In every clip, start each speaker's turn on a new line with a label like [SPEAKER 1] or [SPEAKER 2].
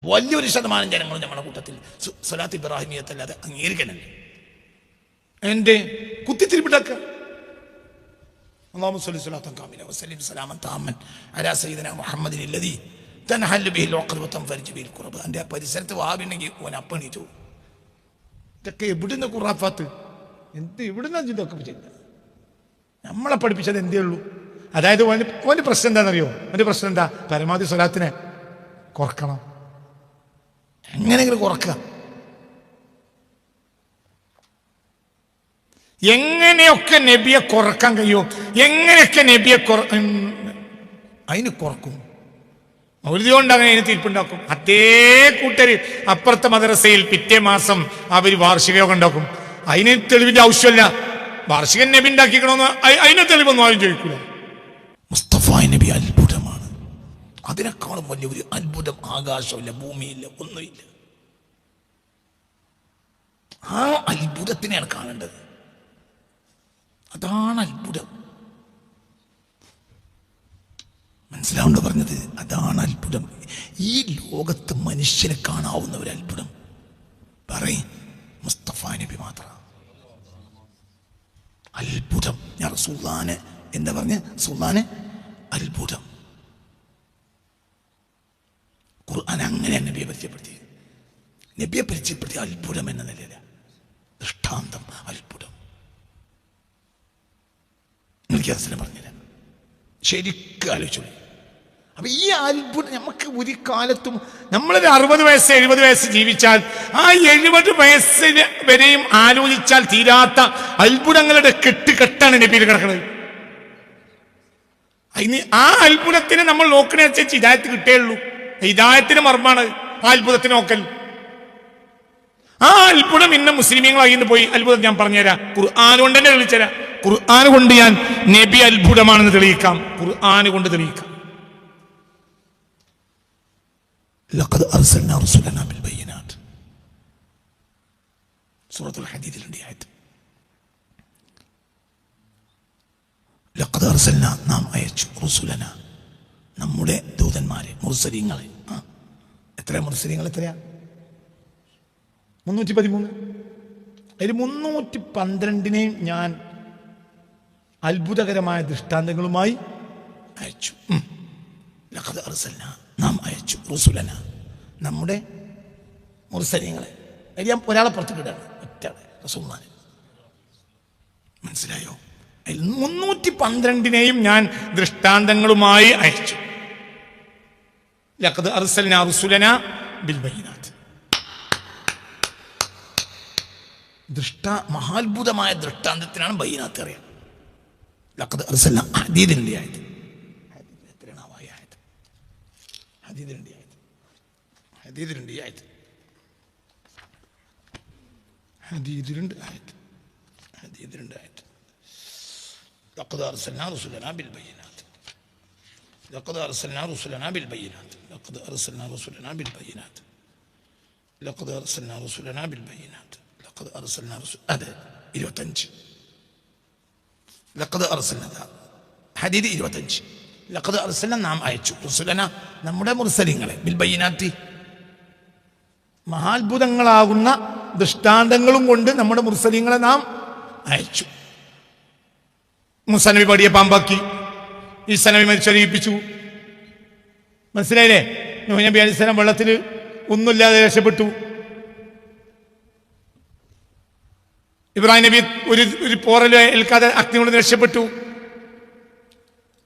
[SPEAKER 1] വലിയൊരു ശതമാനം ജനങ്ങളും നമ്മുടെ കൂട്ടത്തിൽ സ്വലാത്ത് ഇബ്രാഹിമിയത്തല്ലാതെ അംഗീകരിക്കണല്ലേ. എൻ്റെ കുത്തിത്തിരിപ്പിട്ടൊക്കെ അല്ലാഹുമ്മ സ്വല്ലി സ്വലാത്തൻ കാമില വസല്ലിം സലാമൻ താമൻ അലാ സയ്യിദിനാ മുഹമ്മദിൻ അല്ലദീ തൻഹല്ലു ബിഹിൽ ഉഖദ് വതൻഫരിജു ബിഹിൽ ഖുറബ്. എൻ്റെ പരിസരത്ത് വാബിനെങ്കിൽ ഓൻ അപ്പണീച്ചു. ഇതൊക്കെ എവിടുന്ന് ഖുറാഫാത്ത്? എവിടുന്ന ഇതൊക്കെ ചെയ്യുന്നത്? നമ്മളെ പഠിപ്പിച്ചത് എന്തേ ഉള്ളൂ? അതായത് ഓൻ്റെ പ്രശ്നം എന്താണെന്നറിയോ? ഓൻ്റെ പ്രശ്നം എന്താ? പരമാവധി സ്വലാത്തിനെ കുറക്കണം. എങ്ങനെയെങ്കിലും കുറക്കുക. എങ്ങനെയൊക്കെ നബിയെ കുറക്കാൻ കഴിയുമോ? എങ്ങനെയൊക്കെ നബിയെ അതിന് കുറക്കും. മൗലിദ് കൊണ്ട് അങ്ങനെ അതിന് തീർപ്പുണ്ടാക്കും. അതേ കൂട്ടര് അപ്പുറത്തെ മദ്രസയിൽ പിറ്റേ മാസം അവർ വാർഷിക യോഗം ഉണ്ടാക്കും. അതിന് തെളിവിന്റെ ആവശ്യമില്ല. വാർഷിക നബി ഉണ്ടാക്കിക്കണമെന്ന് അതിന് തെളിവൊന്നും ആരും ചോദിക്കൂല. മുസ്തഫ നബി അത്ഭുതമാണ്. അതിനേക്കാളും വലിയ ഒരു അത്ഭുതം ആകാശമില്ല, ഭൂമിയില്ല, ഒന്നുമില്ല. ആ അത്ഭുതത്തിനെയാണ് കാണേണ്ടത്. അതാണ് അത്ഭുതം. മനസ്സിലാവുണ്ടോ പറഞ്ഞത്? അതാണ് അത്ഭുതം. ഈ ലോകത്ത് മനുഷ്യനെ കാണാവുന്ന ഒരു അത്ഭുതം പറയും മുസ്തഫ നബി മാത്രം. അത്ഭുതം. ഞാൻ റസൂലുള്ളാഹിനെ എന്താ പറഞ്ഞ? റസൂലുള്ളാഹിനെ അത്ഭുതം. ഖുർആൻ അങ്ങനെയാണ് നബിയെ പരിചയപ്പെടുത്തി. നബിയെ പരിചയപ്പെടുത്തിയ അത്ഭുതം എന്ന നിലയില ദൃഷ്ടാന്തം, അത്ഭുതം. എനിക്ക് അവസരം പറഞ്ഞില്ല. ശരിക്കും ആലോചിച്ചോളൂ. അപ്പൊ ഈ അത്ഭുതം നമുക്ക് ഒരു കാലത്തും, നമ്മളൊരു 60 വയസ്സ് 70 വയസ്സ് ജീവിച്ചാൽ ആ 70 വയസ്സിന് വരെയും ആലോചിച്ചാൽ തീരാത്ത അത്ഭുതങ്ങളുടെ കെട്ടാണ് നബിയിൽ കിടക്കുന്നത്. അതിന് ആ അത്ഭുതത്തിനെ നമ്മൾ നോക്കണനുസരിച്ച് ഹിദായത്ത് കിട്ടേയുള്ളൂ. ഹിദായത്തിന് മർമ്മാണ് ആ അത്ഭുതത്തിന് നോക്കൽ. ആ അത്ഭുതം ഇന്ന് മുസ്ലിമീങ്ങളായി പോയി. അത്ഭുതം ഞാൻ പറഞ്ഞുതരാം. ഖുർആൻ കൊണ്ട് തന്നെ തെളിയിച്ചുതരാം. ഖുർആൻ കൊണ്ട് ഞാൻ നബി അത്ഭുതമാണെന്ന് തെളിയിക്കാം. ഖുർആൻ കൊണ്ട് തെളിയിക്കാം. ലഖദ് അർസൽനാ റസൂലനാ ബിൽ ബയ്യിനാത്ത്. സൂറത്തുൽ ഹദീദിലുണ്ട് ഈ ആയത്ത്. ലഖദ് അർസൽനാ, നാം അയച്ചു, റസൂലനാ, നമ്മുടെ ദൂതന്മാരെ, മുർസലീങ്ങളെ. എത്ര മുർസലീങ്ങൾ? എത്രയാ? 313. അതിൽ 312നെയും ഞാൻ അത്ഭുതകരമായ ദൃഷ്ടാന്തങ്ങളുമായി അയച്ചു. ലഖദ് അർസൽനാ, നാം അയച്ചു, റസൂലനാ, നമ്മുടെ മുർസലീങ്ങളെ. അതിൽ ഞാൻ ഒരാളെ പുറത്തുകിടാണ്, ഒറ്റ റസൂലുള്ളാഹിനെ. മനസ്സിലായോ? 312നെയും ഞാൻ ദൃഷ്ടാന്തങ്ങളുമായി അയച്ചു. ലഖദ് അർസൽനാ റസൂലനാ ബിൽ ബയ്യിനാത്ത്. മഹാത്ഭുതമായ ദൃഷ്ടാന്തത്തിനാണ് ബയ്യിനാത്ത് അറിയാം. ലഖദ് അർസൽനാ. ഹദീദിന്റെ ആയത്. എത്രയാണ് ആയത്? ഹദീദിന്റെ ആയത്. ഹദീദിന്റെ ആയത്. ഹദീദിന്റെ ആയത്. ഹദീദിന്റെ ആയത്. لقد أرسلنا رسلنا بالبينات. لقد أرسلنا رسلنا بالبينات. لقد أرسلنا رسلنا بالبينات. لقد أرسلنا رسلنا بالبينات. لقد أرسلنا هذا 25. لقد أرسلنا حديث 25. لقد أرسلنا നാം അയച്ചു റസൂലനാ, നമ്മുടെ മുർസലീങ്ങളെ, ബിൽ ബയ്യിനാത്തി, മഹാത്ഭുതങ്ങളാകുന്ന ദൃഷ്ടാന്തങ്ങളും കൊണ്ട് നമ്മുടെ മുർസലീങ്ങളെ നാം അയച്ചു. മൂസാ നബി പടിയെ പാമ്പാക്കി, ഈസാ നബി മരിച്ചറിയിപ്പിച്ചു. മനസ്സിലായില്ലേ? നൂഹ് നബി അലൈഹിസ്സലാം വെള്ളത്തിൽ ഒന്നുമില്ലാതെ രക്ഷപ്പെട്ടു. ഇബ്രാഹിം നബി ഒരു പോറൽ ഏൽക്കാതെ അഗ്നിയോട് രക്ഷപ്പെട്ടു.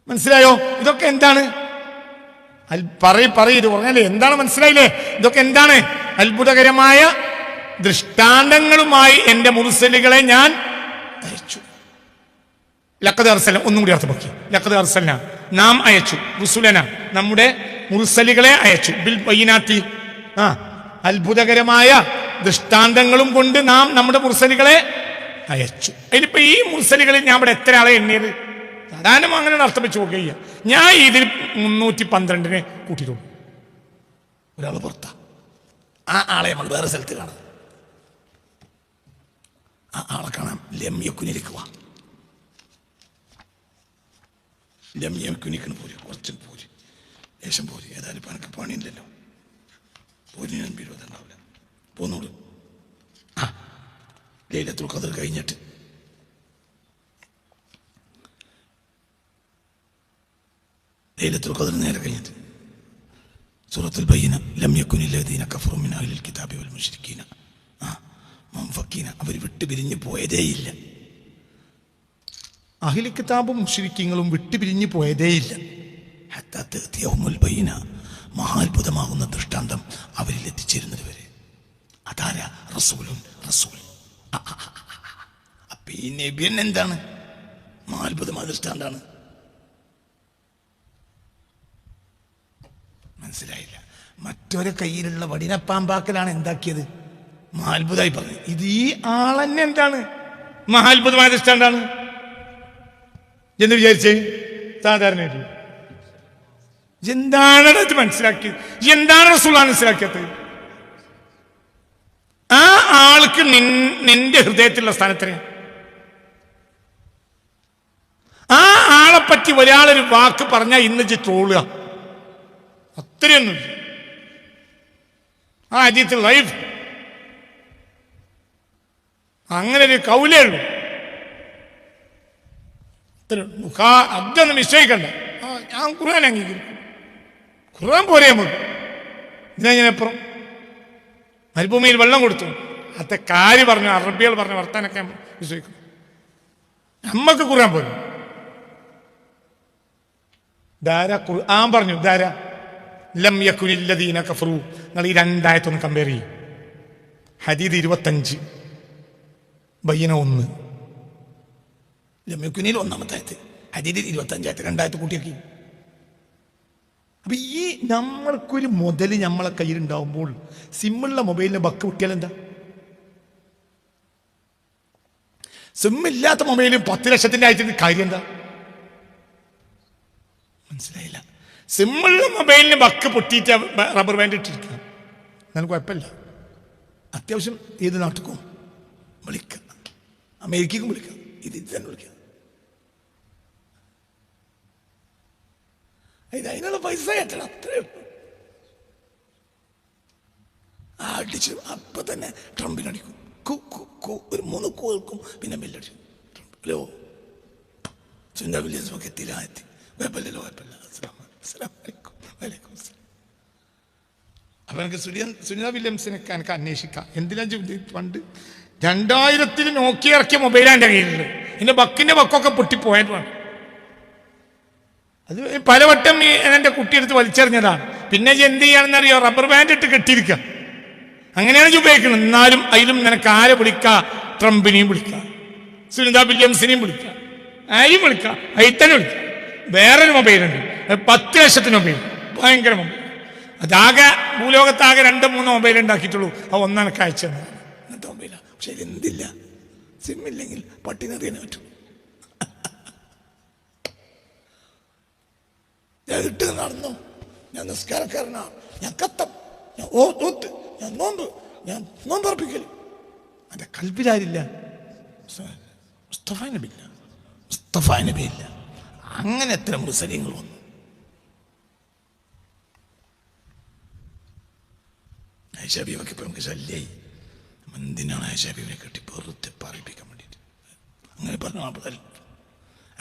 [SPEAKER 1] മനസ്സിലായോ? ഇതൊക്കെ എന്താണ്? ഇത് പറഞ്ഞാലേ എന്താണ്? മനസ്സിലായില്ലേ? ഇതൊക്കെ എന്താണ്? അത്ഭുതകരമായ ദൃഷ്ടാന്തങ്ങളുമായി എൻ്റെ മുർസലുകളെ ഞാൻ അയച്ചു. ലഖദ് അർസൽനാ, ഒന്നും കൂടി അർത്ഥമാക്കി. ലഖദ് അർസൽനാ, നാം അയച്ചു, റുസുലനാ, നമ്മുടെ മുർസലുകളെ അയച്ചു, ബിൽ ബയ്യിനാത്തി, അത്ഭുതകരമായ ദൃഷ്ടാന്തങ്ങളും കൊണ്ട് നാം നമ്മുടെ മുർസലുകളെ അയച്ചു. അതിലിപ്പോ ഈ മുർസലുകളിൽ ഞാൻ ഇവിടെ എത്ര ആളെ എണ്ണിയത്? സാധാരണ അങ്ങനെ അർത്ഥം വെച്ച് നോക്കുക. ഞാൻ ഇതിൽ 312നെ കൂട്ടിയിട്ടുള്ളൂ. ഒരാൾ പുറത്താ. ആ ആളെ നമ്മൾ വേറെ സ്ഥലത്ത് കാണാം. ആ ആളെ കാണാം. ലംയക്കുനിരിക്കുക. ലംയക്കുനിക്കണ് പോര്, കുറച്ചും പോര്, ലേശം പോര്. ഏതായാലും ഇപ്പം എനിക്ക് പണിയില്ലല്ലോ.
[SPEAKER 2] ഒരു വിരോധം ഉണ്ടാവില്ല. പോന്നോളൂ. ആ ലൈലത്തുൽ ഖദർ കഴിഞ്ഞിട്ട് ലൈലത്തുൽ ഖദർ നേരെ കഴിഞ്ഞിട്ട് സൂറത്തുൽ ബയ്യിന ലം യകുനില്ലദീന കഫറു മിൻ അഹ്ലിൽ കിതാബി വൽ മുശ്രിക്കീന മുൻഫക്കീന, അവർ വിട്ടുപിരിഞ്ഞു പോയതേയില്ല.
[SPEAKER 1] അഹ്ലി കിതാബും മുശ്രിക്കീങ്ങളും വിട്ടുപിരിഞ്ഞു പോയതേയില്ല.
[SPEAKER 2] ഹത്താ തഅതിയഹുൽ ബയ്യിന, മഹാത്ഭുതമാകുന്ന ദൃഷ്ടാന്തം അവരിൽ എത്തിച്ചേരുന്നത് വരെ. അതാരാ? റസൂലുൻ, റസൂൽ. അപ്പൊ ഈ നബിയൻ എന്താണ്? മഹാത്ഭുതമായ ദൃഷ്ടാന്താണ്. മനസ്സിലായില്ല. മറ്റൊരു കയ്യിലുള്ള വടിനപ്പാമ്പാക്കലാണ് എന്താക്കിയത്? മഹാത്ഭുതമായി പറഞ്ഞു. ഇത് ഈ ആളെന്നെ എന്താണ്? മഹാത്ഭുതമായ ദൃഷ്ടാന്താണ് എന്ന് വിചാരിച്ചേ. സാധാരണ എന്താണ് അത് മനസ്സിലാക്കിയത്? എന്താണ് റസൂൽ മനസ്സിലാക്കിയത്? ആ ആൾക്ക് നിന്റെ ഹൃദയത്തിലുള്ള സ്ഥാനത്തിന്, ആ ആളെ പറ്റി ഒരാളൊരു വാക്ക് പറഞ്ഞാൽ ഇന്ന് ട്രോളുക, അത്രയൊന്നുമില്ല. ആ അജിത്ത് ലൈഫ് അങ്ങനെ ഒരു കൗലേ ഉള്ളൂ. അതൊന്നും നിശ്ചയിക്കണ്ട. ഞാൻ ഖുർആൻ അംഗീകരിക്കും. ഖുർആൻ പോരെ നമുക്ക്. ഇതിനെപ്പുറം മരുഭൂമിയിൽ വെള്ളം കൊടുത്തു, അത്തെ കാര്യം പറഞ്ഞു, അറബികൾ പറഞ്ഞ വർത്താനൊക്കെ വിശ്വസിക്കും. നമ്മക്ക് ഖുർആൻ പോലും ധാരാ ഖുർആൻ പറഞ്ഞു. ധാരാ ലം യകുനില്ലദീന കഫറു. നിങ്ങൾ ഈ രണ്ടായത്തൊന്ന് കമ്പയർ ചെയ്യും. ഹദീദ് 25, ബയ്യിന 1. ലം യകുനിൽ 1-ാമത്തെ ആയത്ത്, ഹദീദ് 25 രണ്ടായത്ത് കൂട്ടിയാക്കി. അപ്പൊ ഈ നമ്മൾക്കൊരു മുതൽ നമ്മളെ കയ്യിലുണ്ടാവുമ്പോൾ സിമ്മുള്ള മൊബൈലിന് ബക്ക് കിട്ടിയാൽ എന്താ? സിമ്മില്ലാത്ത മൊബൈലിൽ 10 ലക്ഷത്തിന്റെ ആയതിന്റെ കാര്യം എന്താ? മനസ്സിലായില്ല. സിമ്മുള്ള മൊബൈലിന് ബക്ക് പൊട്ടിയിട്ട് റബ്ബർ ബാൻഡ് ഇട്ടിരിക്കുക, എന്നാലും കുഴപ്പമില്ല. അത്യാവശ്യം ഏത് നാട്ടിലും വിളിക്കാം, അമേരിക്കക്കും വിളിക്കാം, ഇത് തന്നെ വിളിക്കാം. അതിനുള്ള പൈസ കെട്ടണം, അത്രേ ഉള്ളൂ. അടിച്ചു അപ്പൊ തന്നെ ട്രംപിനടിക്കും. ഒരു 3 കേൾക്കും, പിന്നെ ബെല്ലടിക്കും. ഹലോ സുനിത വില്യംസൊക്കെ എത്തി. കുഴപ്പമില്ലല്ലോ, കുഴപ്പമില്ല. അപ്പൊ എനിക്ക് സുനിത വില്യംസിനെ എനിക്ക് അന്വേഷിക്കാം. എന്തിനാ പണ്ട് 2000 നോക്കി ഇറക്കിയ മൊബൈലാണ് എൻ്റെ കയ്യിലുള്ളത്. എൻ്റെ ബക്കിന്റെ ബക്കൊക്കെ പൊട്ടിപ്പോയതാണ്. അത് പലവട്ടം എൻ്റെ കുട്ടിയെടുത്ത് വലിച്ചെറിഞ്ഞതാണ്. പിന്നെ എന്ത് ചെയ്യാണെന്നറിയോ? റബ്ബർ ബാൻഡ് ഇട്ട് കെട്ടിയിരിക്കുക. അങ്ങനെയാണ് ഉപയോഗിക്കുന്നത്. എന്നാലും അതിലും നിനക്ക് ആരെ വിളിക്കാം? ട്രംപിനെയും വിളിക്കാം, സുനിത വില്യംസിനെയും വിളിക്കാം, ആരെയും വിളിക്കാം, അതിൽ തന്നെ വിളിക്കാം. വേറൊരു മൊബൈലുണ്ട്, 10 ലക്ഷത്തിന് മൊബൈൽ, ഭയങ്കര മൊബൈൽ. അതാകെ ഭൂലോകത്താകെ 2-3 മൊബൈൽ ഉണ്ടാക്കിയിട്ടുള്ളൂ. അത് ഒന്നെനിക്ക് അയച്ചു തന്നത് അങ്ങനത്തെ മൊബൈലാണ്. പക്ഷെ ഇതെന്തില്ല, സിമ്മില്ലെങ്കിൽ പട്ടിനെറിയാൻ പറ്റും. ഞാൻ ഇട്ട് നടന്നു, ഞാൻ നിസ്കാരക്കാരനാ, ഞാൻ കത്തം, ഞാൻ ഓത്ത്, ഞാൻ നോമ്പറപ്പിക്കൽ. എൻ്റെ കൽബിലാരില്ല, മുസ്തഫ നബിയില്ല. അങ്ങനെ എത്ര മുസ്ലിങ്ങൾ വന്നു. ആയിഷാബിയൊക്കെ ഇപ്പൊ നമുക്ക് ശല്യായി. എന്തിനാണ് ആയിഷാബിനെ കെട്ടി വെറുതെ പറയിപ്പിക്കാൻ വേണ്ടിയിട്ട്? അങ്ങനെ പറഞ്ഞ മാപ്പിള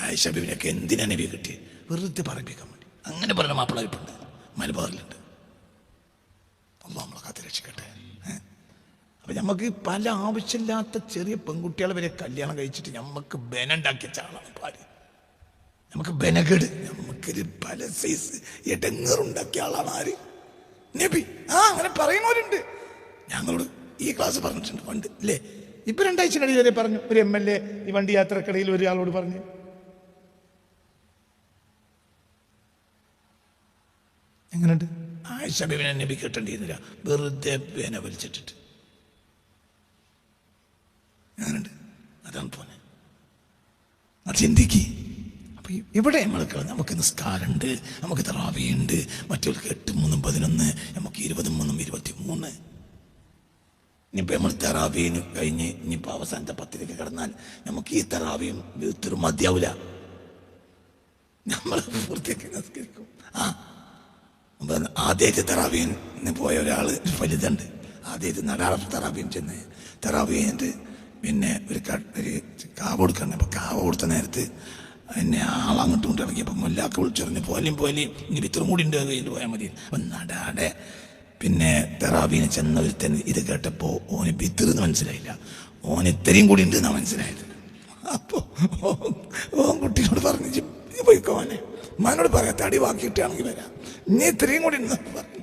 [SPEAKER 2] ആയിഷാബിനെയൊക്കെ എന്തിനാണ് നബിയെ കെട്ടി? വെറുതെ പറയിപ്പിക്കാൻ വേണ്ടി. അങ്ങനെ പറഞ്ഞ മാപ്പിള ഇപ്പുണ്ട്, മലബാറിലുണ്ട്. അള്ളാഹു നമ്മളെ കാത്ത് രക്ഷിക്കട്ടെ. അപ്പൊ നമുക്ക് പല ആവശ്യമില്ലാത്ത ചെറിയ പെൺകുട്ടികളെ വരെ കല്യാണം കഴിച്ചിട്ട് നമുക്ക് ബെനുണ്ടാക്കിയ ആളാണ് പാല്. നമുക്ക് ബെനകേട്, നമുക്കൊരു പല സൈസ് എടങ്ങറുണ്ടാക്കിയ ആളാണ് ആര്? നബി. അങ്ങനെ പറയുന്നവരുണ്ട്. ഞങ്ങളോട് ഈ ക്ലാസ് പറഞ്ഞിട്ടുണ്ട് പണ്ട്, അല്ലേ? ഇപ്പൊ 2 ആഴ്ചക്കിടയിൽ വരെ പറഞ്ഞു. ഒരു MLA ഈ വണ്ടി യാത്രക്കിടയിൽ ഒരാളോട് പറഞ്ഞു, എങ്ങനെയുണ്ട്? ആയിഷ ബീവിനെ നബി കെട്ടേണ്ടിയിരുന്നില്ല, വെറുതെ പേന വലിച്ചിട്ടിട്ട്. അങ്ങനെയുണ്ട്. അതാണ് പോന്നെ. അത് ചിന്തിക്ക്. അപ്പൊ ഇവിടെ നമുക്ക് നിസ്കാരമുണ്ട്, നമുക്ക് തറാവിയുണ്ട്, മറ്റവർക്ക് 8, 3, 11, നമുക്ക് 20, 3, 23. ഇനിയിപ്പോൾ നമ്മൾ തറാവിന് കഴിഞ്ഞ് ഇനിയിപ്പോൾ അവസാനത്തെ 10 കിടന്നാൽ നമുക്ക് ഈ തറാവിയും വീട്ടിൽ മതിയാവില്ല. നമ്മൾ പൂർത്തിയാക്കി നിസ്കരിക്കും. അപ്പം ആദ്യമായിട്ട് തറാവീന് പോയ ഒരാൾ വലുതുണ്ട്. ആദ്യമായിട്ട് നടാറ തറാവീൻ ചെന്ന് തറാവീ കഴിഞ്ഞിട്ട് പിന്നെ ഒരു കാവ് കൊടുക്കണം. അപ്പം കാവ് കൊടുത്ത നേരത്ത് എന്നെ ആളങ്ങോട്ടും കൊണ്ട് ഇറങ്ങിയപ്പോൾ മുല്ലാക്ക് വിളിച്ചറിഞ്ഞ് പോലും ഇനി ഇത്രയും കൂടി ഉണ്ട് കയ്യിൽ പോയാൽ മതി. അപ്പം നടാടെ പിന്നെ തെറാബീനെ ചെന്ന ഒരുത്തൻ ഇത് കേട്ടപ്പോൾ ഓന് ബിത്തിറെന്ന് മനസ്സിലായില്ല, ഓന് ഇത്രയും കൂടി ഉണ്ട് എന്നാണ് മനസ്സിലായത്. അപ്പോൾ ഓൻ കുട്ടിയോട് പറഞ്ഞു പോയിക്കോ, ഓനെ ഉമ്മാനോട് പറയാം തടി വാക്കിയിട്ടാണെങ്കിൽ വരാം, ഇനി ഇത്രയും കൂടി ഉണ്ടെന്ന് പറഞ്ഞു.